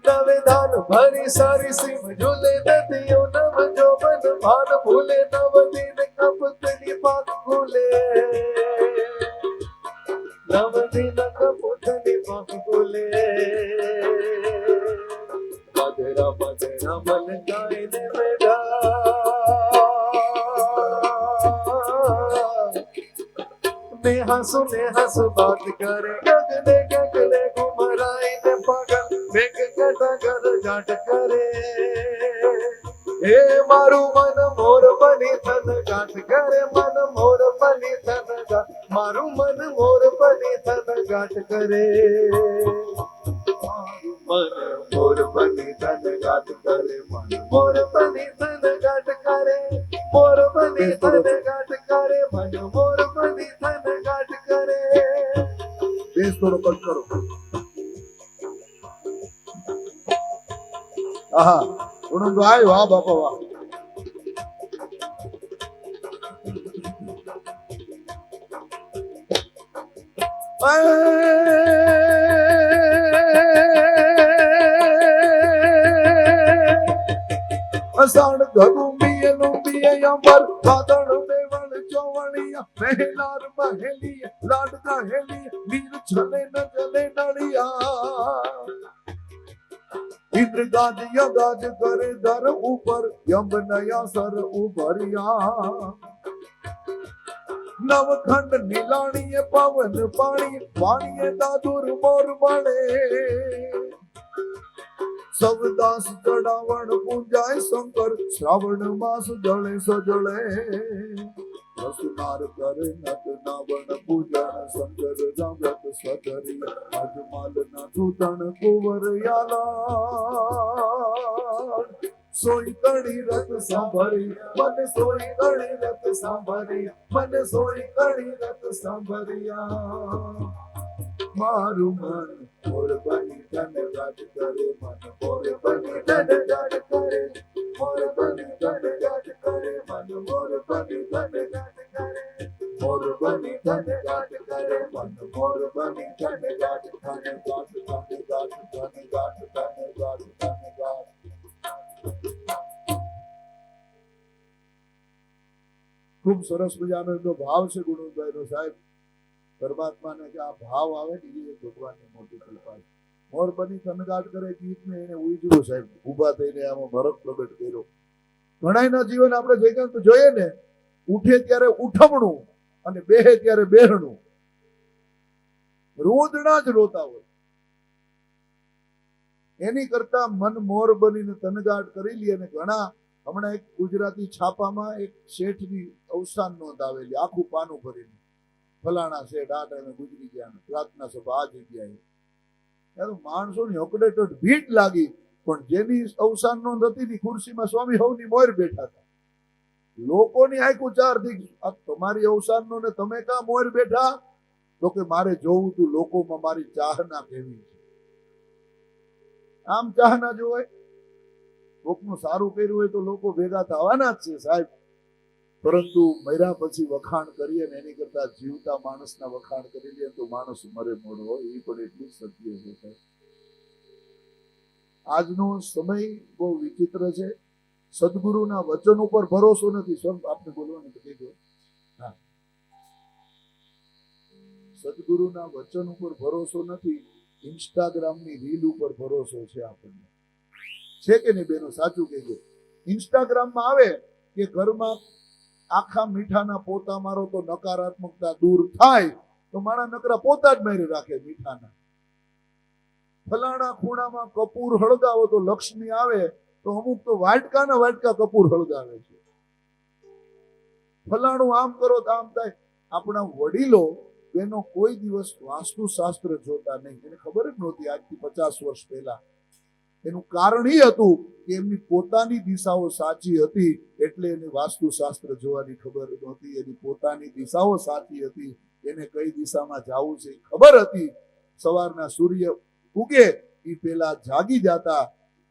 નવે ધાન ભરી સારી સીમ ઝૂલે નદીઓ નવ જોબન ભાન ભૂલે નવ દિન કપતની પાક ભૂલે નવ દિન કપતની પાક ભૂલે મધરા મધરા મન ગાયને મેઘા ને હસુ બાત કરે ગગને ગગને ઘુમરાઈ ને પાગલ મેઘ ઘટા ઘર જાટ કરે. હે મારું મન મોર બની તન ગાંઠ કરે, મન મોર બની તન ગાંઠ, મારું મન મોર બની તન ગાંઠ કરે. મોર બની તન ગાંઠ કરે, મન મોર બની તન ગાંઠ કરે, મોર બની તન ગાંઠ કરે, મન મોર બની તન ગાંઠ કરે. બેસ થોડો કટ કરો. આહા ઉણંદો આવ્યો. હા બાપા વાહ. અસાણ ઘગુંબીએ લુંબીએ અંબર વાદળ મેવળ ચોવણિયા મહેલાર મહેલી લાડકા હેલી વીર છલે ન જલે નળિયા. ઇન્દ્ર ગાજ યગાજ કરે દર ઉપર યમ નયા સર ઉભર્યા. નવખંડ નીલાણીએ પવન પાણી પાણીએ દાદુર મોર મળે. સવદાસ ચડાવણ પૂજાય શંકર શ્રાવણ માસ જળે સજળે. રસનાર કરે નટ નાવણ પૂજન શંકર જાગ્રત સધરી અજમાલ ના તૂટણ કુંવર યાલા. સોઈ કણી રત સાંભળી મને સોઈ કણી રત સાંભળી મને સોઈ કણી રત સાંભળ્યા. મારું મન મોર બની તન ગાટ કરે, મન મોર બની તન ગાટ કરે, મોર બની તન ગાટ કરે, મન મોર બની તન ગાટ કરે, મોર બની તન ગાટ કરે, મન મોર બની તન ગાટ કરે, ગાટ ગાટ ગાટ ગાટ ગાટ ગાટ ગાટ ગાટ. ખૂબ સરસ મજાનો એમનો ભાવ છે ગુણવંતભાઈનો સાહેબ. પરમાત્માને કે આ ભાવ આવે ને એ ભગવાનની મોટી કૃપા છે. મોર બની થનગાટ કરે ગીતને એને ઉજવ્યું સાહેબ, ઊભા થઈને આમાં ભરત પ્રગટ કર્યો. ઘણાયના જીવન આપણે જયકાંત જોઈએ ને, ઉઠે ત્યારે ઉઠમણું અને બેહે ત્યારે બેહણું, રોદણા જ રોતા હોય. એની કરતા મન મોર બનીને તનગાટ કરી લે. અને ઘણા હમણાં એક ગુજરાતી છાપામાં એક શેઠની અવસાન નોંધ આવેલી, આખું પાનું ભરીને, ફલાણા શેઠ આ ટાઈમે ગુજરી ગયા, પ્રાર્થના સભા આ જગ્યાએ. ત્યારે માણસોની હકડેટડ ભીટ લાગી, પણ જેની અવસાન નોંધ હતી ની ખુરશીમાં સ્વામી હવની મોર બેઠા હતા. લોકોની આંખું ચાર થઈ, આ તમારી અવસાન નો ને તમે કાં મોર બેઠા? તો કે મારે જોવું તું લોકોમાં મારી ચાહના કેવી છે. આમ ચાહના જોવાય? કોકનું સારું કર્યું હોય તો લોકો ભેગા થવાના જ છે સાહેબ, પરંતુ મર્યા પછી વખાણ કરીએ ને એની કરતા જીવતા માણસના વખાણ કરી લે તો માણસ મરે મોડો હોય, એ પણ એટલું જ સત્ય છે સાહેબ. આજનો સમય બહુ વિચિત્ર છે. સદગુરુના વચન ઉપર ભરોસો નથી. આપને બોલવાનું કહેજો. હા, સદગુરુના વચન ઉપર ભરોસો નથી, ઇન્સ્ટાગ્રામની રીલ ઉપર ભરોસો છે આપણને. છે કે નહીં બેનો? સાચું કહેજો. ઇન્સ્ટાગ્રામમાં આવે કે ઘરમાં આખા મીઠાના પોતા મારો તો નકારાત્મકતા દૂર થાય, તો મારા નકરા પોતા જ મારી રાખે મીઠાના. ફલાણા ખૂણામાં કપૂર હળગાવો તો લક્ષ્મી આવે, તો અમુક તો વાટકાના વાટકા કપૂર હળગાવે છે. ફલાણું આમ કરો તો આમ થાય. આપણા વડીલો એનો કોઈ દિવસ વાસ્તુશાસ્ત્ર જોતા નહીં. એને ખબર જ નહોતી આજથી 50 વર્ષ પહેલા. એનું કારણ એ હતું કે એમની પોતાની દિશાઓ સાચી હતી, એટલે એને વાસ્તુશાસ્ત્ર જોવાની ખબર નહોતી. એની પોતાની દિશાઓ સાચી હતી, એને કઈ દિશામાં જવું છે ખબર હતી. સવારના સૂર્ય ઉગે એ પેલા જાગી જતા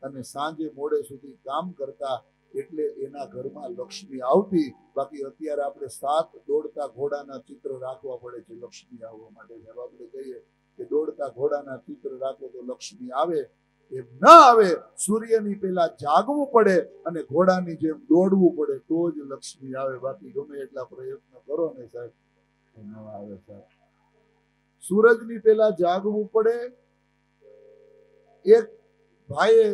અને સાંજે મોડે સુધી કામ કરતા, એટલે એના ઘરમાં લક્ષ્મી આવતી. બાકી અત્યારે આપણે 7 દોડતા ઘોડાના ચિત્ર રાખવા પડે છે લક્ષ્મી આવવા માટે. આપણે કહીએ કે દોડતા ઘોડાના ચિત્ર રાખો તો લક્ષ્મી આવે, એમ ના આવે. સૂર્યની પેલા જાગવું પડે અને ઘોડાની જેમ દોડવું પડે તો જ લક્ષ્મી આવે. બાકી ગમે એટલા પ્રયત્ન કરો ને સાહેબ, ન આવે સાહેબ. સૂરજની પેલા જાગવું પડે. એક ભાઈએ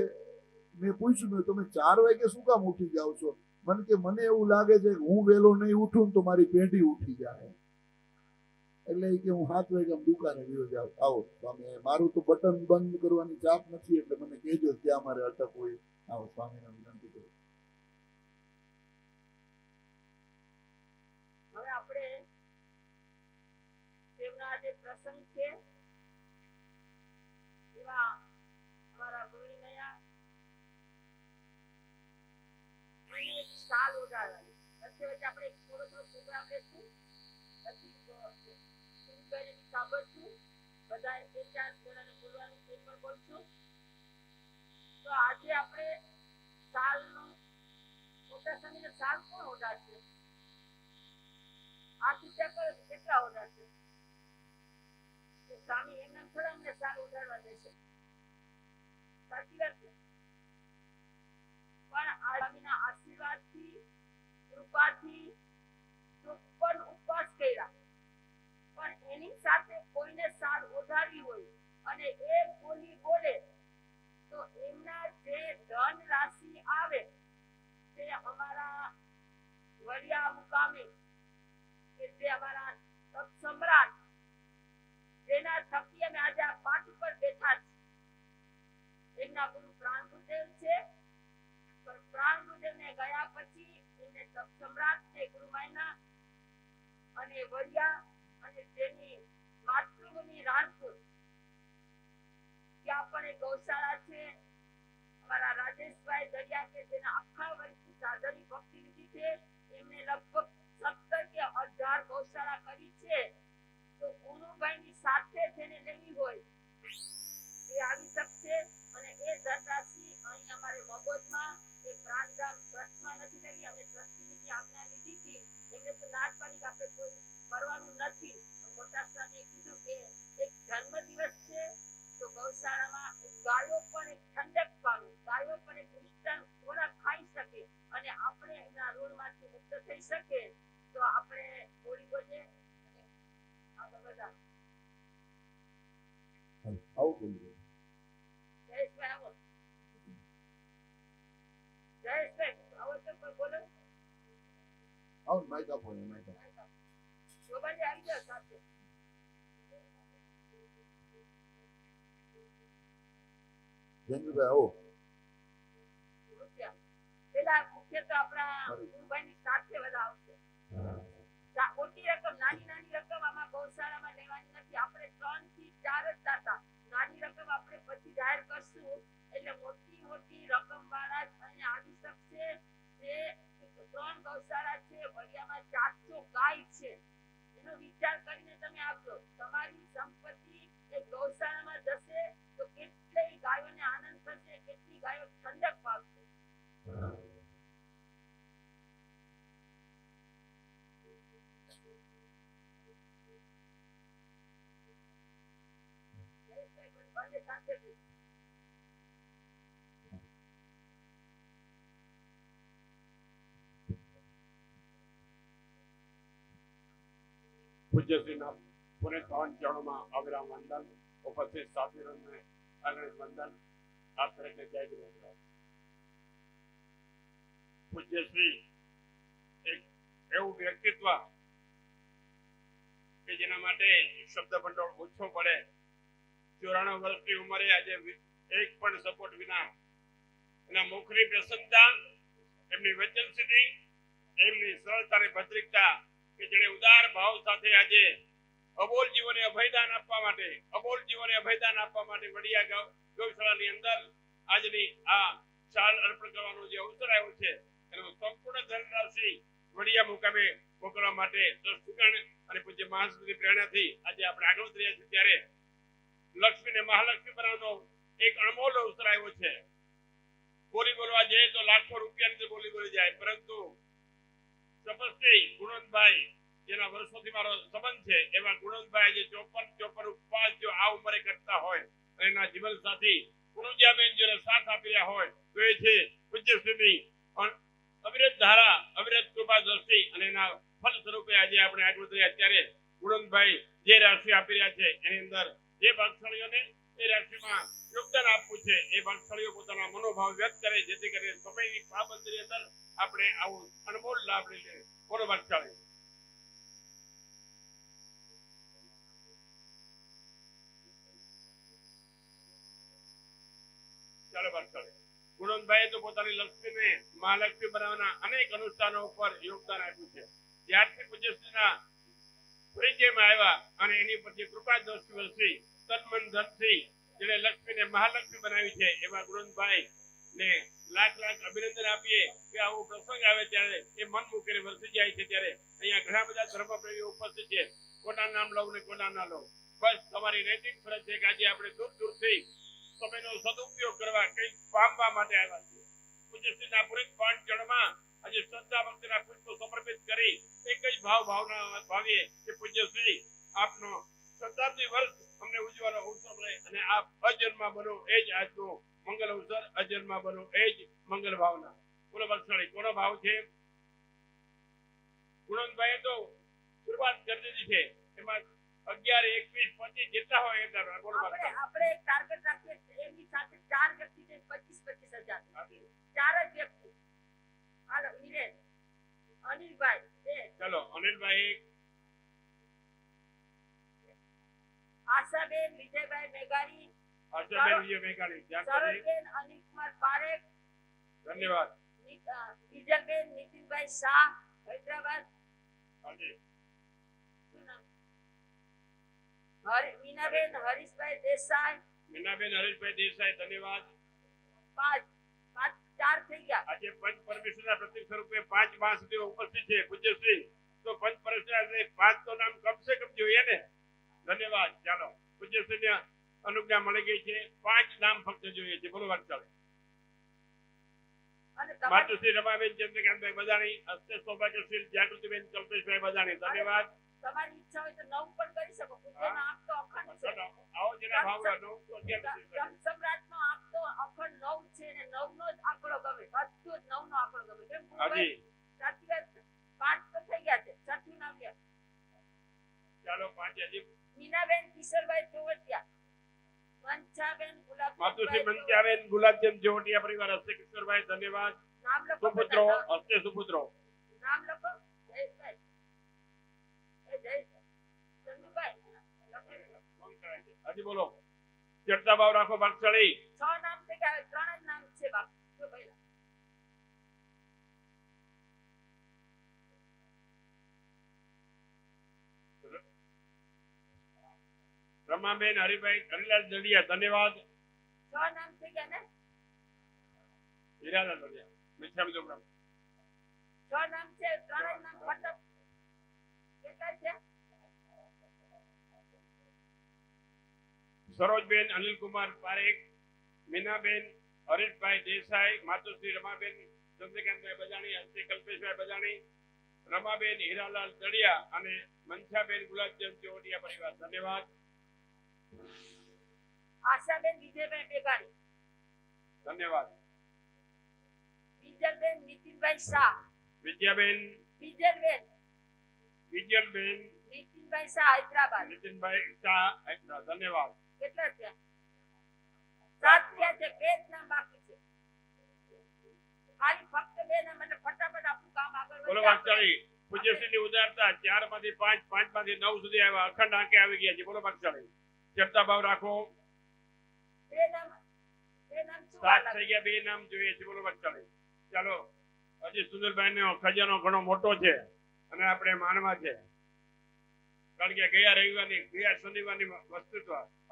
મેં પૂછ્યું, તમે 4 વાગે શું કામ ઉઠી જાઓ છો? મને કે મને એવું લાગે છે કે હું વહેલો નહીં ઉઠું તો મારી પેઢી ઉઠી જાય, એટલે કે હું 7 વાગે દુકાને ગયો જાઉં. આવો સ્વામી, મારું તો બટન બંધ કરવાની ચાપ નથી, એટલે મને કહેજો ત્યાં મારે અટક હોય. આવો સ્વામીને વિનંતી કરું. હવે આપણે તેમના જે પ્રસંગ છે એવા અમારા ગુરુનયા સાલ ઉડાડવાની વચ્ચે વચ્ચે આપણે થોડો પ્રોગ્રામ લેશું, પછી સાંભળશું. બધા 2-4 જણાને બોલવાનું તે પણ બોલશું. તો આજે આપણે સાલનો મોટા સમયનો સાલ કોણ ઉડાડશે? આ વિચાર કરો કેટલા ઉડાડશે? સ્વામી એમને થોડા અમને સાલ ઉડાડવા દેશે. સાચી વાત છે. પણ આ સ્વામીના આશીર્વાદથી, કૃપાથી ચોપન ઉપવાસ કર્યા, પણ એની સાથે કોઈને સાલ ઓઢાવી હોય અને એ બોલી બોલે તો એમના જે ધન રાશિ આવે તે અમારા વરિયા મુકામે કે જે અમારા સત સમ્રાટ, જેના થકી અમે આજે આ પાઠ ઉપર બેઠા છીએ, એમના ગુરુ પ્રાણ ગુરુદેવ છે. પણ પ્રાણ ગુરુદેવને ગયા પછી એમને સત સમ્રાટ છે ગુરુમાયના અને વરિયા અને જેની માતૃભૂમિ રાણપુર, ત્યાં પણ એક ગૌશાળા છે. અમારા રાજેશભાઈ દરિયા કે જેના આખા વર્ષથી સાધની ભક્તિ લીધી છે, એમને લગભગ 17 કે 18 ગૌશાળા કરી છે. તો ગુરુભાઈની સાથે જેને લેવી હોય એ આવી શકશે. અને એ ધનરાશિ અહીં અમારે મગજમાં એ પ્રાણધામ ટ્રસ્ટમાં નથી લેવી, અમે ટ્રસ્ટીની આજ્ઞા લીધી હતી. એમને તો ના જ પાડી કે આપણે કોઈ કરવાનું નથી. મોટા સ્વામીએ કીધું કે એક જન્મદિવસ છે તો ગૌશાળામાં ગાયો પણ એક ઠંડક પામે, ગાયો પણ એક મિષ્ટાન ખોરાક ખાઈ શકે અને આપણે એમના ઋણમાંથી મુક્ત થઈ શકે. તો આપણે બોલી બોલીએ અને આગળ બધા આવું બોલીએ. આવો ને માઇક આપો ને માઇક આપો. શોભાજી આવી જાઓ સાથે. જયંતિભાઈ આવો. પેલા મુખ્ય તો આપણા ગુરુભાઈની સાથે બધા આવશે. મોટી રકમ નાની રકમ આમાં ગૌશાળામાં લેવાની નથી. આપણે 3 થી 4 જ દાતા. નાની રકમ આપણે પછી જાહેર કરશું એટલે મોટી રકમ વાળા જ અહીંયા આવી શકશે. જે 3 ગૌશાળા છે, વડિયામાં 400 ગાય છે. એનો વિચાર કરીને તમે આવજો. તમારી સંપત્તિ એ ગૌશાળામાં જશે તો કેટલી ગાયોને આનંદ થશે, કેટલી ગાયો ઠંડક પામશે. પૂજ્યશ્રીના પૂરે 3 ચરણોમાં અવિરામ વંદન. ઉપસ્થિત સાથીઓને અગ્નિ વંદન. આપ દરેકને જય ગુરુ. પૂજ્યશ્રી એક એવું વ્યક્તિત્વ કે જેના માટે શબ્દ ભંડોળ ઓછો પડે. 94 વર્ષની ઉંમરે આજે એક પણ સપોર્ટ વિના એના મુખની પ્રસન્નતા, એમની વચન સિદ્ધિ, એમની સરળતાની ભદ્રિકતા કે જેને ઉદાર ભાવ સાથે આજે અબોલ જીવોને અભયદાન આપવા માટે વડિયા ગૌશાળાની અંદર આજની આ શાલ અર્પણ કરવાનો જે અવસર આવ્યો છે એનો સંપૂર્ણ ધનરાશિ વડિયા મુકામે મોકલવા માટે દ્રષ્ટિગણ અને પૂજ્ય મહાસમિતિની પ્રેરણાથી આજે આપણે આગળ વધી રહ્યા છીએ. ત્યારે લક્ષ્મીને મહાલક્ષ્મી બનાવવાનો એક અણમોલ અવસર આવ્યો છે. બોલી બોલવા જઈએ તો લાખો રૂપિયાની બોલી બોલી જાય, પરંતુ તપસ્વી ગુણવંતભાઈ જેના વર્ષોથી મારો સંબંધ છે એવા ગુણવંતભાઈ જે 54 ઉપવાસ જો આ ઉંમરે કરતા હોય અને એના જીવન સાથી પુરુજાબેન જેને સાથ આપી રહ્યા હોય તો એ છે પૂજ્યશ્રીની અવિરત ધારા, અવિરત કૃપા દ્રષ્ટિ અને એના ફલ સ્વરૂપે આજે આપણે આગળ વધી રહ્યા. ત્યારે ગુણવંતભાઈ જે રાશિ આપી રહ્યા છે એની અંદર જે ભાગશાળીઓને એ રાશિમાં યોગદાન આપવું છે એ ભાગશાળીઓ પોતાના મનોભાવ વ્યક્ત કરે, જેથી કરીને સમયની પાબંદીની અંદર આપણે આવું અનમોલ લાભ લઈએ. કોનો ભાગશાળી? ચાલો ભાગશાળી. ગુણવંતભાઈએ તો પોતાની લક્ષ્મીને મહાલક્ષ્મી બનાવવાના અનેક અનુષ્ઠાનો ઉપર યોગદાન આપ્યું છે. ત્યારથી પૂજ્યશ્રીના પરિચયમાં આવ્યા અને એની પર જે કૃપા દ્રષ્ટિ વરસી તન મન ધનથી જેને લક્ષ્મીને મહાલક્ષ્મી બનાવી છે એવા ગુણવંતભાઈ ને લાખ અભિનંદન આપીએ કે આવો પ્રસંગ આવે ત્યારે એ મન મૂકીને વરસી જાય છે. ત્યારે અહીંયા ઘણા બધા ધર્મપ્રેમીઓ ઉપસ્થિત છે. કોના નામ લઉં ને કોના ના લઉં, બસ તમારી નૈતિક ફરજ છે કે આજે આપણે દૂરથી સમયનો સદુપયોગ કરવા કંઈક પામવા માટે આવ્યા છીએ. પૂજ્યશ્રીના પુરિત 5 ચરણમાં આજે શ્રદ્ધા ભક્તિના પુષ્પો સમર્પિત કરી એક જ ભાવના ભાવીએ કે પૂજ્યશ્રી આપનો શતાબ્દી વર્ષ અમને ઉજવવાનો અવસર મળે અને આપ અજન્મા બનો એ જ આજનો મંગલ અવસર, અજન્મા બનો એ જ મંગલ ભાવના. બોલો ભાગશાળી કોનો ભાવ છે? ગુણવંતભાઈએ તો શરૂઆત કરી દીધી છે. એમાં 11, 21, 25 જેટલા હોય એટલા. બોલો ભાગશાળી. આપણે એક ટાર્ગેટ રાખીએ એની સાથે 4 વ્યક્તિ છે 25,000 4 જ વ્યક્તિ. હાલો વિરેન, અનિલભાઈ, ચલો અનિલભાઈ, આશાબેન, વિજયભાઈ મેઘાણી, ધન્યવાદ. અનિલકુમાર પારેખ, ધન્યવાદ. બીજલબેન, નીતિનભાઈ શાહ, હૈદરાબાદ, મીનાબેન, હરીશભાઈ દેસાઈ, ધન્યવાદ. 4 થઈ ગયા. આજે પંચ પરમેશ્વરના પ્રતીક સ્વરૂપે 5 મહાસતીઓ ઉપસ્થિત છે પૂજ્યશ્રી. તો પંચ પરમેશ્વર 5 તો નામ કમસે કમ જોઈએ ને. ધન્યવાદ. ચાલો પૂજ્યશ્રીને અનુજ્ઞા મળી ગઈ છે. 5 નામ ફક્ત જોઈએ છે. બોલો ભાગશાળી. માતુશ્રી રમાબેન ચંદ્રકાંતભાઈ બજાણી, હસ્તે સૌભાગ્યશીલ જાગૃતિબેન કલ્પેશભાઈ બજાણી. ધન્યવાદ. તમારી ઈચ્છા હોય તો 9 પણ કરી શકો. પૂજ્યનો આંક તો અખંડ છે. આવો જેના ભાવ 9 સમ્રાટનો આંક તો અખંડ 9 છે અને 9 નો જ આંકડો ગમે. બધું જ 9 નો આંકડો ગમે. કેમ ગુરુભાઈ? સાચી વાત. 5 તો થઈ ગયા છે. છઠ્ઠું નામ લે. ચાલો 5 હજી. મીનાબેન કિશોરભાઈ ચોવટિયા, મંચાબેન ગુલાબચંદ, માતુશ્રી મંચાબેન ગુલાબચંદ જોટિયા પરિવાર, હસ્તે કિશોરભાઈ. ધન્યવાદ. નામ લખો. સુપુત્રો, હસ્તે સુપુત્રો. નામ લખો. ચડતા ભાવ રાખો ભાગશાળી. 6 નામ થઈ ગયા, 3 જ નામ છે બાપુ. જો પહેલા રમાબેન હરિભાઈ હરિલાલ દડિયા ધન્યવાદ. 6 નામ થઈ ગયા ને, હીરાલાલ દડિયા મિથ્યા મિત્રોગ્રામ. 6 નામ છે, 3 જ નામ ફટક કેટલા છે? સરોજબેન અનિલકુમાર પારેખ, મીનાબેન હરીશભાઈ દેસાઈ, માતુશ્રી રમાબેન ચંદ્રકાંતભાઈ બજાણી, હસ્તી કલ્પેશભાઈ બજાણી, રમાબેન હીરાલાલ દડિયા અને મનસાબેન ગુલાબચંદ ચોટિયા પરિવાર ધન્યવાદ. આશાબેન વિજયભાઈ બેગાડી, ધન્યવાદ. વિજયબેન નીતિનભાઈ શાહ, વિદ્યાબેન વિજયલબેન નીતિનભાઈ શાહ હૈદરાબાદ. નીતિનભાઈ શાહ હૈદરાબાદ ધન્યવાદ. કેટલા છે? 7 થયા છે, 2 જ નામ બાકી છે. ખાલી ફક્ત 2 નામ એટલે ફટાફટ આપણું કામ આગળ બોલો વધે. ભાગશાળી. પૂજ્યશ્રીની ઉદારતા 4 માંથી 5, 5 માંથી 9 સુધી આવ્યા, અખંડ આંકે આવી ગયા છે. બોલો ભાગશાળી. ચડતા ભાવ રાખો. 2 નામ શું 7 થઈ ગયા, 2 નામ જોઈએ છે. બોલો ભાગશાળી. ચાલો, હજી સુંદરભાઈ નો ખજાનો ઘણો મોટો છે અને આપણે માનવા છે, કારણ કે ગયા રવિવારની ગયા શનિવારની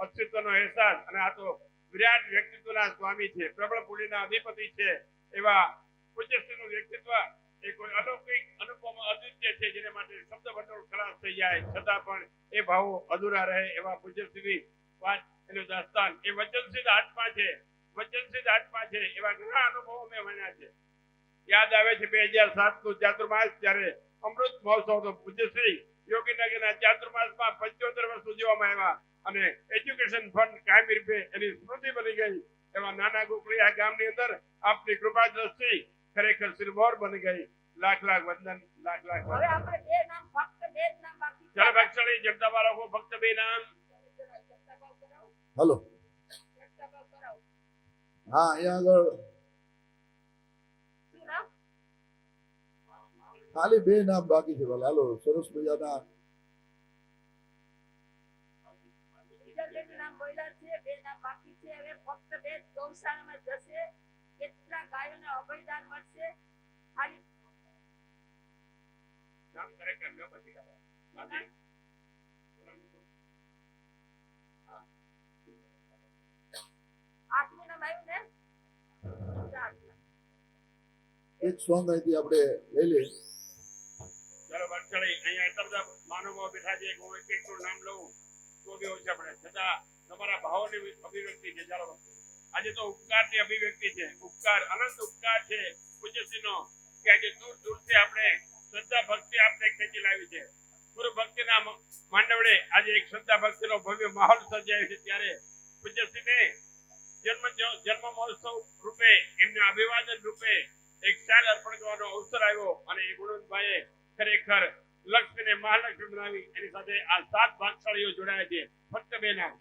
અસ્તિત્વનો અહેસાસ, અને આ તો વિરાટ વ્યક્તિત્વના સ્વામી છે, પ્રબળ પુરીના અધિપતિ છે, એવા પૂજ્યશ્રીનું વ્યક્તિત્વ એ કોઈ અલૌકિક અનુપમ અદ્વિતીય છે, જેને માટે શબ્દ ભંડોળ ખલાસ થઈ જાય છતાં પણ એ ભાવો અધૂરા રહે એવા પૂજ્યશ્રીની વાત, એનું દાસ્તાન એ વચનસિદ્ધ આત્મા છે. વચનસિદ્ધ આત્મા છે, એવા ઘણા અનુભવો મેં માન્યા છે. યાદ આવે છે 2007 નું ચાતુર્માસ, ત્યારે અમૃત મહોત્સવ હતો. પૂજ્યશ્રી યોગીનગરના ચાતુર્માસમાં 75 વર્ષ ઉજવવામાં આવ્યા અને એજ્યુકેશન ફંડ કાયમી રૂપે એની સ્મૃતિ બની ગઈ. એવા નાના ગોકળિયા ગામની અંદર આપની કૃપા દ્રષ્ટિ ખરેખર સિરમોર બની ગઈ. લાખ લાખ વંદન, લાખ લાખ હવે વંદન. આપણે 2 નામ ફક્ત 2 જ નામ બાકી છે. ચાલો ભાગશાળી, જડતા ભાવ રાખો. ફક્ત 2 નામ. હલો, હા, અહીંયા આગળ શું નામ? ખાલી 2 નામ બાકી છે. હાલો, સરસ મજાના વિજયબેન નામ બોલ્યા છે, 2 નામ બાકી છે. હવે ફક્ત 2 ગૌશાળામાં જશે, કેટલા ગાયોને અભયદાન મળશે. ખાલી નામ ખરેખર ન પછી કાઢો. નથી. આઠમું નામ આવ્યું ને? 4 એક સોંગ અહીંથી આપણે લઈ લઈએ. ચાલો ભાગશાળી, અહીંયા એટલા બધા માનવો બેઠા છે કે હું એક એકનું નામ લઉં તો બી ઓછા પડે, છતાં તમારા ભાવોની અભિવ્યક્તિ છે. ચાલો, આજે તો ઉપકારની અભિવ્યક્તિ છે. ઉપકાર, અનંત ઉપકાર છે પૂજ્યશ્રીનો, કે આજે દૂર દૂરથી આપણે શ્રદ્ધા ભક્તિ આપણે ખેંચી લાવી છે. ગુરુ ભક્તિના માંડવડે આજે એક શ્રદ્ધા ભક્તિનો ભવ્ય માહોલ સર્જાયો છે. ત્યારે પૂજ્યશ્રીને જન્મ મહોત્સવ રૂપે, એમના અભિવાદન રૂપે એક શાલ અર્પણ કરવાનો અવસર આવ્યો અને એ ગુણવંતભાઈએ ખરેખર લક્ષ્મીને મહાલક્ષ્મી બનાવી. એની સાથે આ 7 ભાગશાળીઓ જોડાયા છે. ફક્ત 2 નામ.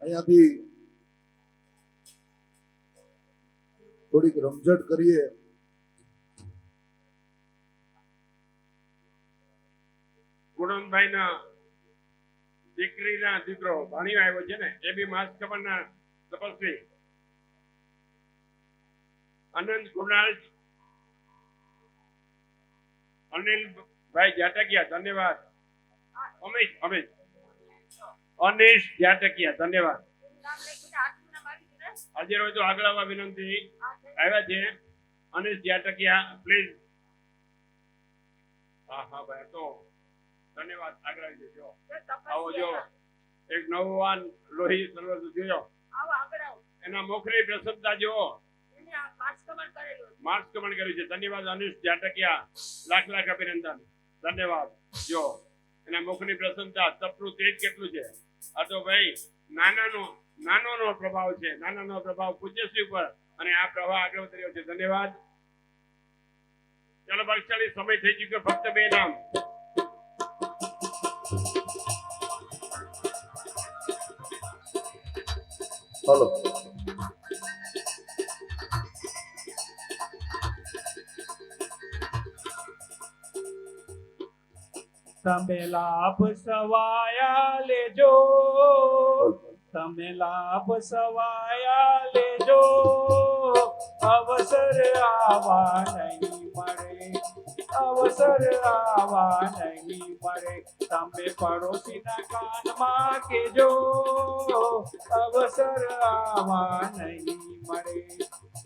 અહીંયાથી થોડીક રમઝટ કરીએ. ગુણવંતભાઈના દીકરીના દીકરો ભાણિયો આવ્યો છે ને, એ બી મહાસ્કમરના તપસ્વી અનંત ગુણાલ અનિલભાઈ જાટકિયા ધન્યવાદ. અનિશ જાટકિયા ધન્યવાદ. નામ લખીને આઠમું નામ આવી ગયું ને? હાજર હોય તો આગળ આવવા વિનંતી. આવ્યા છે અનિશ જાટકિયા, પ્લીઝ. હા ભાઈ, તો ધન્યવાદ. આગળ આવી જજો. આવો જો, એક નવવાન લોહી સર્વસ્વ જોયો, આવો આગળ આવો. એના મુખની પ્રસન્નતા જુઓ. એને આ માસ્કમણ કરેલું. માર્ક્સ કમેન્ટ કર્યું છે. ધન્યવાદ અનિશ જાટકિયા, લાખ લાખ અભિનંદન. ધન્યવાદ. જો એના મુખની પ્રસન્નતા, તપનું તેજ કેટલું છે. આ તો ભાઈ નાનોનો પ્રભાવ છે. નાનાનો પ્રભાવ પૂજ્યશ્રી ઉપર, અને આ પ્રવાહ આગળ વધી રહ્યો છે. ધન્યવાદ. ચાલો ભાગશાળી, સમય થઈ ચૂક્યો. ફક્ત 2 નામ. હલો, તમે લાભ સવાયા લેજો, તમે લાભ સવાયા લેજો, અવસર આવા નહીં મળે, અવસર આવા નહીં મળે. તમે પડોશીના કાનમાં કેજો, અવસર આવા નહીં મળે.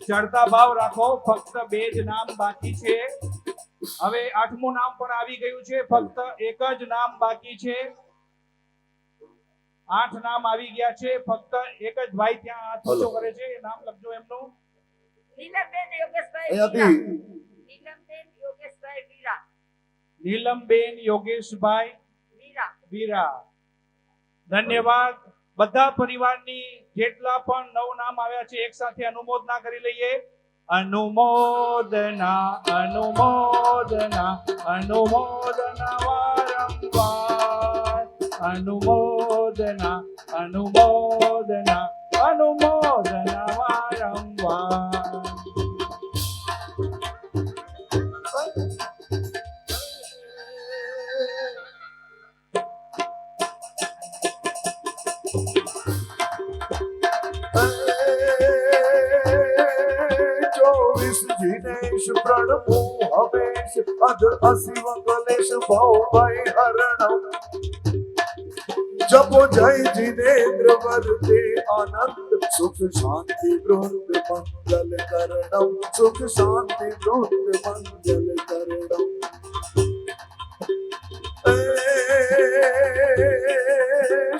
ચડતા ભાવ રાખો. ફક્ત 2 જ નામ બાકી છે. હવે 8મું નામ પણ આવી ગયું છે. ફક્ત એક જ નામ બાકી છે. 8 નામ આવી ગયા છે. ફક્ત એક જ ભાઈ ત્યાં હાથ ઊંચો કરે છે. એ નામ લખજો એમનું. નીલમબેન યોગેશભાઈ અહીંયાથી નીલમબેન યોગેશભાઈ વીરા. નીલમબેન યોગેશભાઈ વીરા. વીરા. ધન્યવાદ. બધા પરિવારની જેટલા પણ 9 નામ આવ્યા છે એક સાથે અનુમોદના કરી લઈએ. અનુમોદના અનુમોદના અનુમોદના વારંવાર, અનુમોદના અનુમોદના અનુમોદના વારંવાર. जिनेश प्रणमो हवेश अध असिव कलेश भव भय हरणम जपो जय जिनेन्द्र वरते आनंद सुख शांति वृंद मंगल करणम, सुख शांति वृंद मंगल करणम.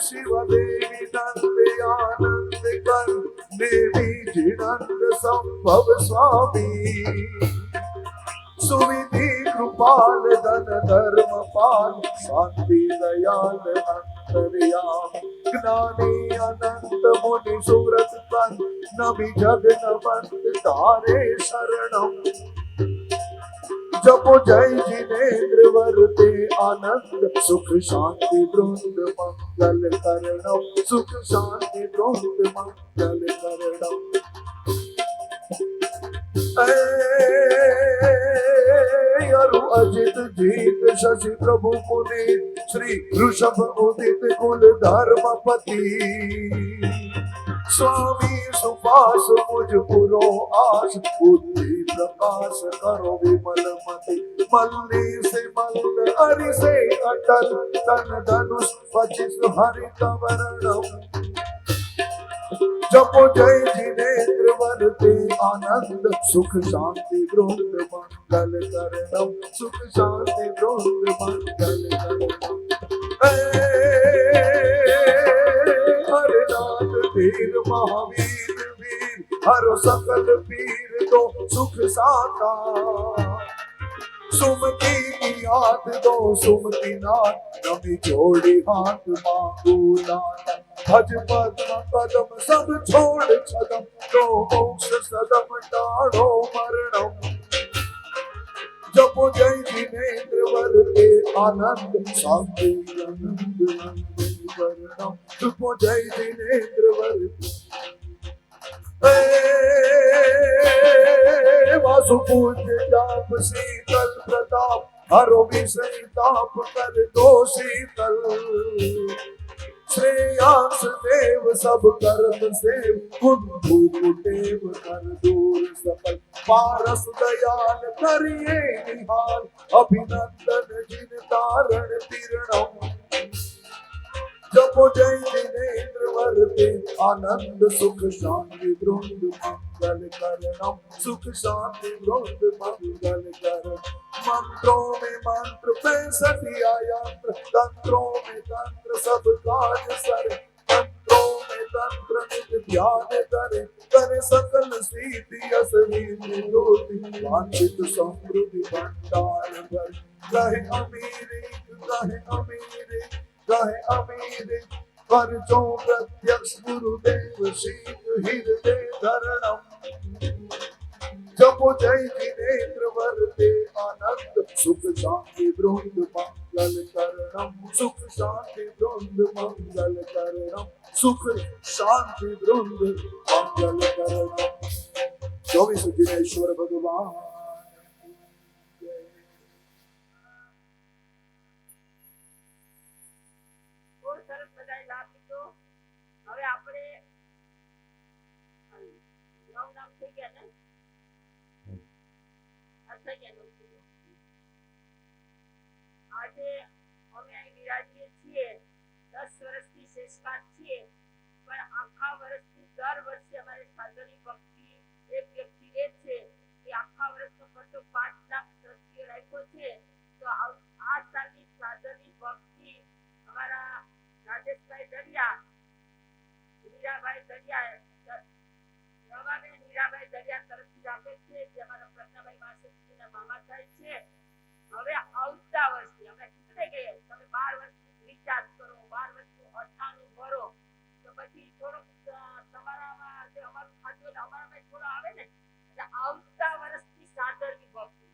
शिव देवी नंद आनंद कर देवी जिनंद संभव स्वामी, सुविधि कृपाल धन धर्म पाल शांति दयाल अंतर्यामी, ज्ञानी अनंत मुनि सुव्रत कर नबि जग नवंत तारे शरणम. जपो जय जिनेन्द्र वरते आनंद सुख शांति वृंद मंगल करणम, सुख शांति वृंद मंगल करणम. अरु अजित जीत शशि प्रभु पुनीत श्री ऋषभ उदित कुल धर्मपति, स्वामी सुपास मुझ पुरो आस बुद्धि प्रकाश करो विमल मति, मल्ली से मल्ल हरि से अटल तन धनुष पचिस हरित वर्णम. जपो जय जिनेन्द्र वरते आनंद सुख शांति वृंद मंगल करणम, सुख शांति वृंद मंगल करणम. हरनाथ धीर महावीर वीर हरो सकल पीर दो सुख साता, सुमति की याद दो सुमति नाथ, नमी जोड़ी हाथ मांगू नाथ. भज पद्म पदम सब छोड़ छदम, तो मोक्ष सदम टाढ़ो मरणम. जपो जय जिनेन्द्र वरते आनंद शांति आनंद नंदन वर्णम, जपो जय जिनेन्द्र वरते. वासु पूज्य जाप शीतल प्रताप, हरो विषय ताप कर दो शीतल. श्रेयांश देव सब कर्म सेव, कुंभू कुटेव कर दूर सफल. पारस दयाल करिए निहाल, अभिनंदन जिन तारण तीर्णम. जपो जय जिनेन्द्र वरते आनंद सुख शांति वृंद मंगल करणम, सुख शांति वृंद मंगल करणम. मंत्रों में मंत्र 65 यंत्र, तंत्रों में तंत्र सब काज सरे, तंत्रों में तंत्र नित ध्यान करे, करे सकल सिद्धि असरीति ज्योति, वांछित समृद्धि भंडार भर. कहे अमीरी कहे अमीरी कहे अमीरी, कर जो प्रत्यक्ष गुरुदेव शीत हृदय धरणम. जपो जय जिनेन्द्र वरते आनंद सुख शांति वृंद मंगल करणम, सुख शांति वृंद मंगल करणम, सुख शांति वृंद मंगल करणम. 24 जिनेश्वर भगवान. 24 છીએ, 10 વર્ષથી શેષકાળ છીએ, પણ આખા વર્ષની દર વર્ષે અમારે સાધનની ભક્તિ એક વ્યક્તિ રહે છે એ આખા વર્ષનો ખર્ચો 5 લાખ ટ્રસ્ટીએ રાખ્યો છે. તો આ સાલની સાધનની ભક્તિ અમારા રાજેશભાઈ દરિયા, મીરાભાઈ દરિયા, નવાબેન મીરાભાઈ દરિયા તરફથી રાખે છે, જે અમારા પ્રજ્ઞાભાઈ માસજીના મામા થાય છે. હવે આવતા વર્ષથી અમે કીધું કે તમે 12 વર્ષનું રિચાર્જ કરો, 12 વર્ષનું 98 ભરો, તો પછી થોડોક તમારામાં જે અમારું ખાતું એટલે અમારામાં થોડો આવે ને, એટલે આવતા વર્ષથી સાધનની ભક્તિ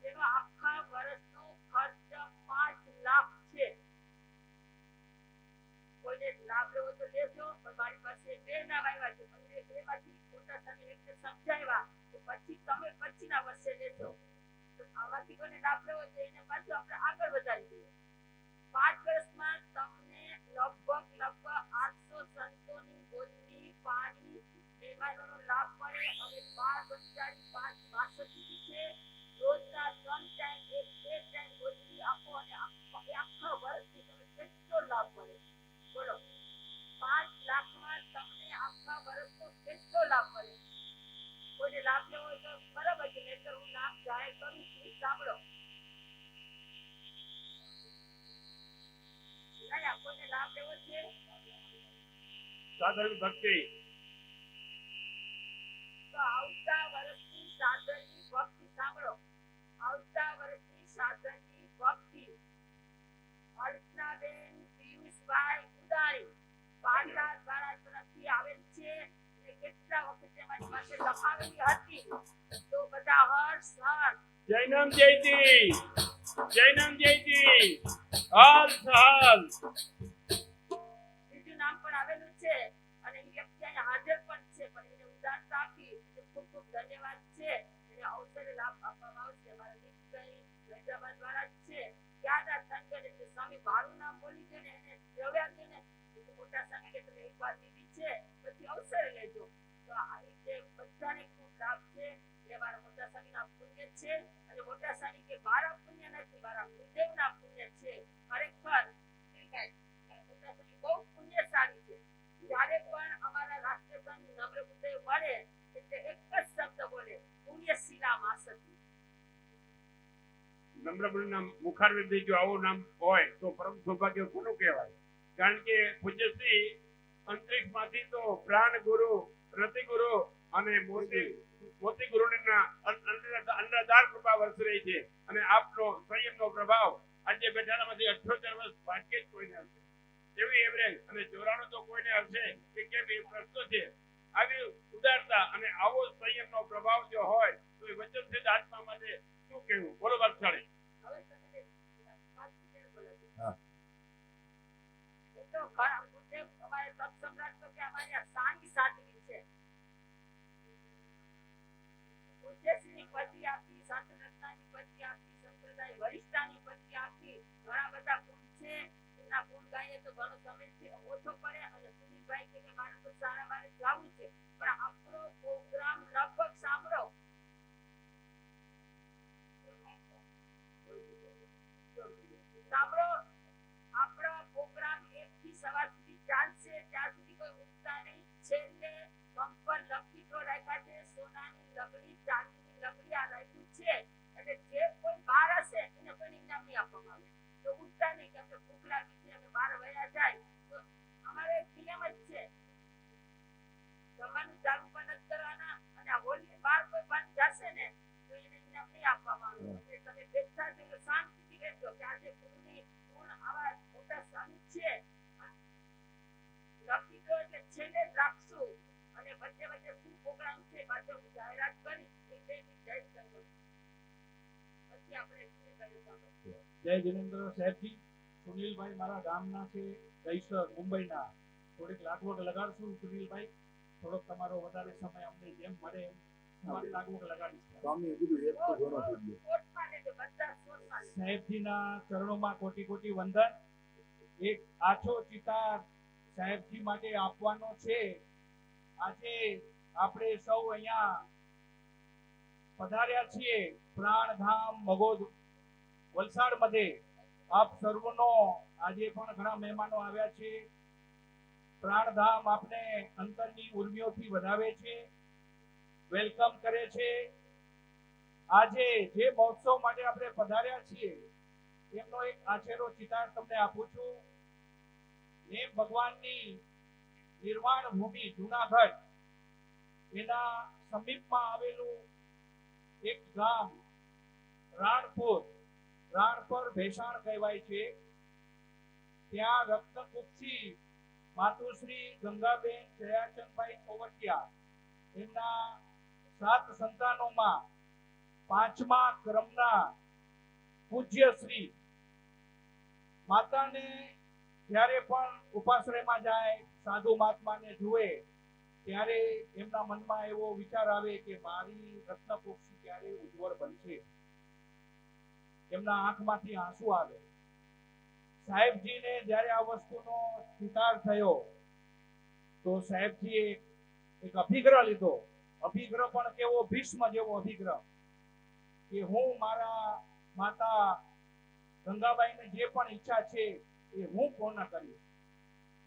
એનો આખા વર્ષનો ખર્ચ 5 લાખ છે. કોઈને લાભ લેવો તો લેજો, પણ મારી પાસે 2 નામ આવ્યા છે, મને 2 માંથી મોટા સામે એકને સમજાવ્યા તો પછી તમે પછીના વર્ષે લેજો. આમાંથી કોઈને લાભ લેવો તો એને પાછું આપણે આગળ વધારી દઈએ. 5 વર્ષમાં તમને લગભગ 800 સંતોની ગોદડી, પાણી, મહેમાનોનો લાભ મળે. અમે 12 5 62 છે, રોજના 3 ટાઈમ 1 ટાઈમ ગોદડી આપો અને આખા વર્ષથી તમે કેટલો લાભ મળે બોલો. 5 લાખમાં તમને આખા વર્ષનો કેટલો લાભ મળે. કોઈને લાભ લેવો હોય તો બરાબર છે, નહીંતર હું નામ જાહેર કરું છું, સાંભળો. કોઈને લાભ લેવો છે સાધન ભક્તિ તો આવતા વર્ષની સાધનની ભક્તિ સાંભળો. આવતા વર્ષની સાધનની ભક્તિ અલ્પનાબેન પિયુષભાઈ ઉદાણી પાટા દ્વારા તરફથી આવેલ છે. કેટલા વખતે મારી પાસે લખાવેલી હતી તો બધા હર્ષ હર્ષ જૈનમ જયતી, જૈનમ જયતી, હર્ષ હર્ષ. બીજું નામ પણ આવેલું છે અને એ વ્યક્તિ અહીંયા હાજર પણ છે, પણ એને ઉદારતા આપી ખૂબ ખૂબ ધન્યવાદ છે. એને અવસરે લાભ આપવામાં આવશે. અમારા નીતિભાઈ હૈદરાબાદ વાળા જ છે. ક્યાંના સંગઠન એટલે સ્વામી મારું નામ બોલી દે ને એને દ્રવ્યા દે ને મોટા સ્વામી કે તમે એકવાર દીધી છે પછી અવસરે લેજો. તો આ રીતે બધાને ખૂબ લાભ છે. એ મારા મોટા સ્વામીના પુણ્ય છે અને મોટા સ્વામી કે મારા પુણ્ય નથી, મારા ગુરુદેવના પુણ્ય છે. ખરેખર મોટા સ્વામી બહુ પુણ્યશાળી છે. જ્યારે પણ અમારા રાષ્ટ્રસંઘ નમ્ર ગુરુદેવ મળે એટલે એક જ શબ્દ બોલે, પુણ્યશીલા માસતી. નમ્ર મુનિના મુખારવિંદથી જો આવું નામ હોય તો પરમ સૌભાગ્ય કોનું કહેવાય? કારણ કે પૂજ્યશ્રી અંતરિક્ષમાંથી તો પ્રાણ ગુરુ, રતિ ગુરુ અને મોતી ગુરુના અન્નદાર કૃપા વરસી રહી છે. અને આપનો સંયમનો પ્રભાવ આજે બેઠામાંથી 78 વર્ષ ભાગ્યે જ કોઈને હશે. એવી એવરેજ અને 94 તો કોઈને હશે કે કેમ એ પ્રશ્ન છે. આવી ઉદારતા અને આવો સંયમનો પ્રભાવ જો હોય તો એ વચનસિદ્ધ આત્મા માટે શું કહેવું? બોલો બાદશાહી. હવે તમે હા. તો ઘણા ગુરુદેવ અમારે સત્સમ્રાટ તો કે અમારી આ સાંગી સાધવી છે. પૂજ્યશ્રીની પદવી આપી, સંત રત્નાની પદવી આપી, સંપ્રદાય વરિષ્ઠાની પદવી આપી. ઘણા બધા ગુણ છે. એના ગુણ ગાઈએ તો ઘણો સમય ઓછો પડે અને સુનિલભાઈ કે મારે તો સારા મારે જવું છે, પણ આપણો પ્રોગ્રામ લગભગ સાંભળો. સાંભળો, આપણો પ્રોગ્રામ 1 થી સવાર સુધી ચાલશે. ત્યાં સુધી કોઈ ઉઠતા નહીં. છેલ્લે કંપર લખી તો રાખ્યા છે, સોનાની લગડી, ચાંદીની લગડી આ રાખ્યું છે. એટલે જે કોઈ બહાર હશે એને કોઈ ઇનામ નહીં આપવામાં આવે. તો ઉઠતા નહીં કે અમને ભૂખ લાગી છે, અમે બહાર વયા જાય તો અમારે નિયમ જ છે જમવાનું ચાલુ પણ નથી કરવાના. અને આ હોલી બહાર કોઈ પણ જશે ને તો એને ઇનામ નહીં આપવામાં આવે. એટલે તમે બેઠા છો એટલે શાંતિથી બેઠો કે આજે ગુરુની ગુણ આવા મોટા સ્વામી છે લખી દો એટલે છેલ્લે જ રાખશું. અને વચ્ચે વચ્ચે શું પ્રોગ્રામ છે પાછો હું જાહેરાત કરી એટલે જય સંગત પછી આપણે શું કરીશું. જય જિનેન્દ્ર સાહેબજી. સુનિલભાઈ મારા ગામના છે, દહીસર મુંબઈના. થોડીક લાગવગ લગાડશું સુનિલભાઈ. થોડોક તમારો વધારે સમય અમને જેમ મળે એમ તમારી લાગવગ લગાડીશું. સ્વામીએ કીધું એક તો ઘણો થઈ ગયો. કોર્ટમાં લેજો, બધા કોર્ટમાં લેજો. સાહેબજીના ચરણોમાં કોટી કોટી વંદન. એક આછો ચિતાર સાહેબજી માટે આપવાનો છે. આજે આપણે સૌ અહીંયા પધાર્યા છીએ પ્રાણધામ મગોદ વલસાડ मध्ये. આપ સર્વનો આજે પણ ઘણા મહેમાનો આવ્યા છે. પ્રાણધામ આપને અંતરની ઉર્મિઓથી વધાવે છે, વેલકમ કરે છે. આજે જે મહોત્સવ માટે આપણે પધાર્યા છીએ એમનો એક આછેરો ચિતાર તમને આપું છું. એ ભગવાનની નિર્વાણ ભૂમિ જુનાગઢ એના સમીપમાં આવેલું એક ગામ રાણપર ભેસાણ કહેવાય છે. ત્યાં રત્નકુક્ષી માતુશ્રી ગંગાબેન જયાચંદભાઈ ચોવટિયા એમના 7 સંતાનોમાં 5મા ક્રમના પૂજ્ય શ્રી માતાને જ્યારે પણ ઉપાશ્રયમાં જાય, સાધુ મહાત્માને જુએ ત્યારે એમના મનમાં એવો વિચાર આવે કે મારી રત્નકુક્ષી ક્યારે ઉજ્જવળ બનશે. એમના આંખમાંથી આંસુ આવે. સાહેબજીને જ્યારે આ વસ્તુનો સ્વીકાર થયો તો સાહેબજીએ એક અભિગ્રહ લીધો. અભિગ્રહ પણ કેવો, ભીષ્મ જેવો અભિગ્રહ કે હું મારા માતા ગંગાબાઈને જે પણ ઈચ્છા છે એ હું પૂર્ણ કરીશ.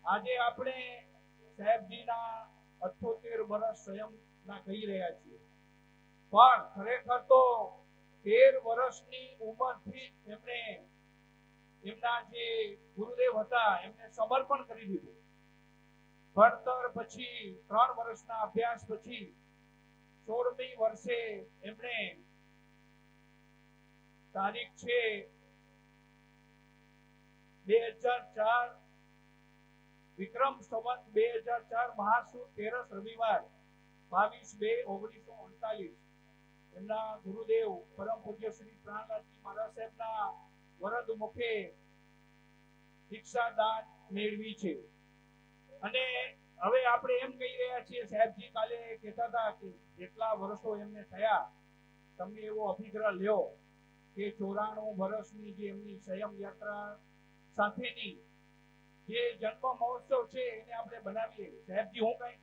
આજે આપણે સાહેબજીના 78 વર્ષ સ્વયંના કહી રહ્યા છીએ, પણ ખરેખર તો 13 વર્ષની ઉંમરથી એમણે એમના જે ગુરુદેવ હતા એમને સમર્પણ કરી દીધું. ભણતર પછી 3 વર્ષના અભ્યાસ પછી 16મી વર્ષે એમણે તારીખ છે 2004 વિક્રમ સંવત 2004 મહાસુદ 13 રવિવાર 22/2/1939 એમના ગુરુદેવ પરમ પૂજ્ય શ્રી પ્રાણનાથજી મહારાજ સાહેબના વરદ મુખે દીક્ષાદાન મેળવી છે. અને હવે આપણે એમ કહી રહ્યા છીએ, સાહેબજી કાલે કહેતા હતા કે જેટલા વર્ષો એમને થયા તમે એવો અભિગ્રહ લ્યો કે 94 વર્ષની જે એમની સંયમ યાત્રા સાથેની જે જન્મ મહોત્સવ છે એને આપણે બનાવીએ. સાહેબજી હું કઈ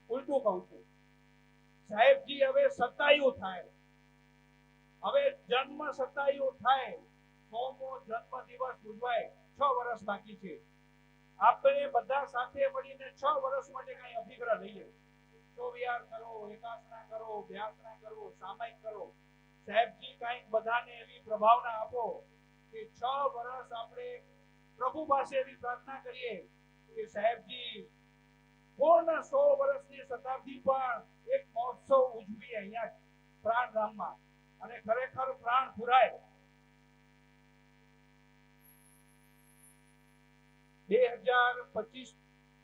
ઉલટું કહું છું, સાહેબજી હવે 27 થાય, હવે જન્મ 27 થાય, 100મો જન્મ દિવસ ઉજવાય, 6 વર્ષ બાકી છે. આપણે બધા સાથે મળીને 6 વર્ષ માટે કઈ અભિગ્રહ લઈએ. ચોવિહાર કરો, એકાસના કરો, વ્યાસના કરો, સામાયિક કરો. સાહેબજી કઈક બધાને એવી પ્રભાવના આપો કે 6 વર્ષ આપણે પ્રભુ પાસે એવી પ્રાર્થના કરીએ કે સાહેબજી પૂર્ણ 100 વર્ષની શતાબ્દી પણ એક મહોત્સવ ઉજવીએ અહીંયા પ્રાણધામમાં, અને ખરેખર પ્રાણ પુરાય. 2025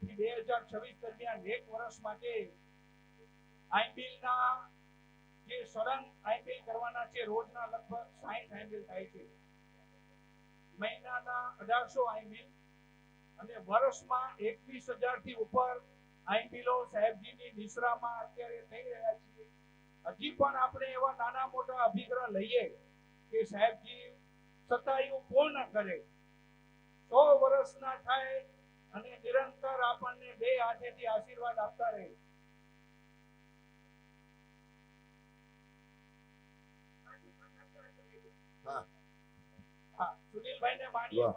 થી 2026 દરમિયાન 1 વર્ષ માટે આઈપીએલના જે સળંગ આઈપીએલ કરવાના છે, રોજના લગભગ 60 આઈપીએલ થાય છે, મહિનાના 1800 આઈપીએલ, અને વર્ષમાં 21,000 થી ઉપર આઈપીએલો સાહેબજીની નિશ્રામાં અત્યારે થઈ રહ્યા છે. હજી પણ આપણે એવા નાના મોટા અભિગ્રહ લઈએ કે સાહેબજી 27 પૂર્ણ કરે, 100 વર્ષના થાય અને નિરંતર આપણને 2 હાથેથી આશીર્વાદ આપતા રહે. સુનિલભાઈને માનીએ.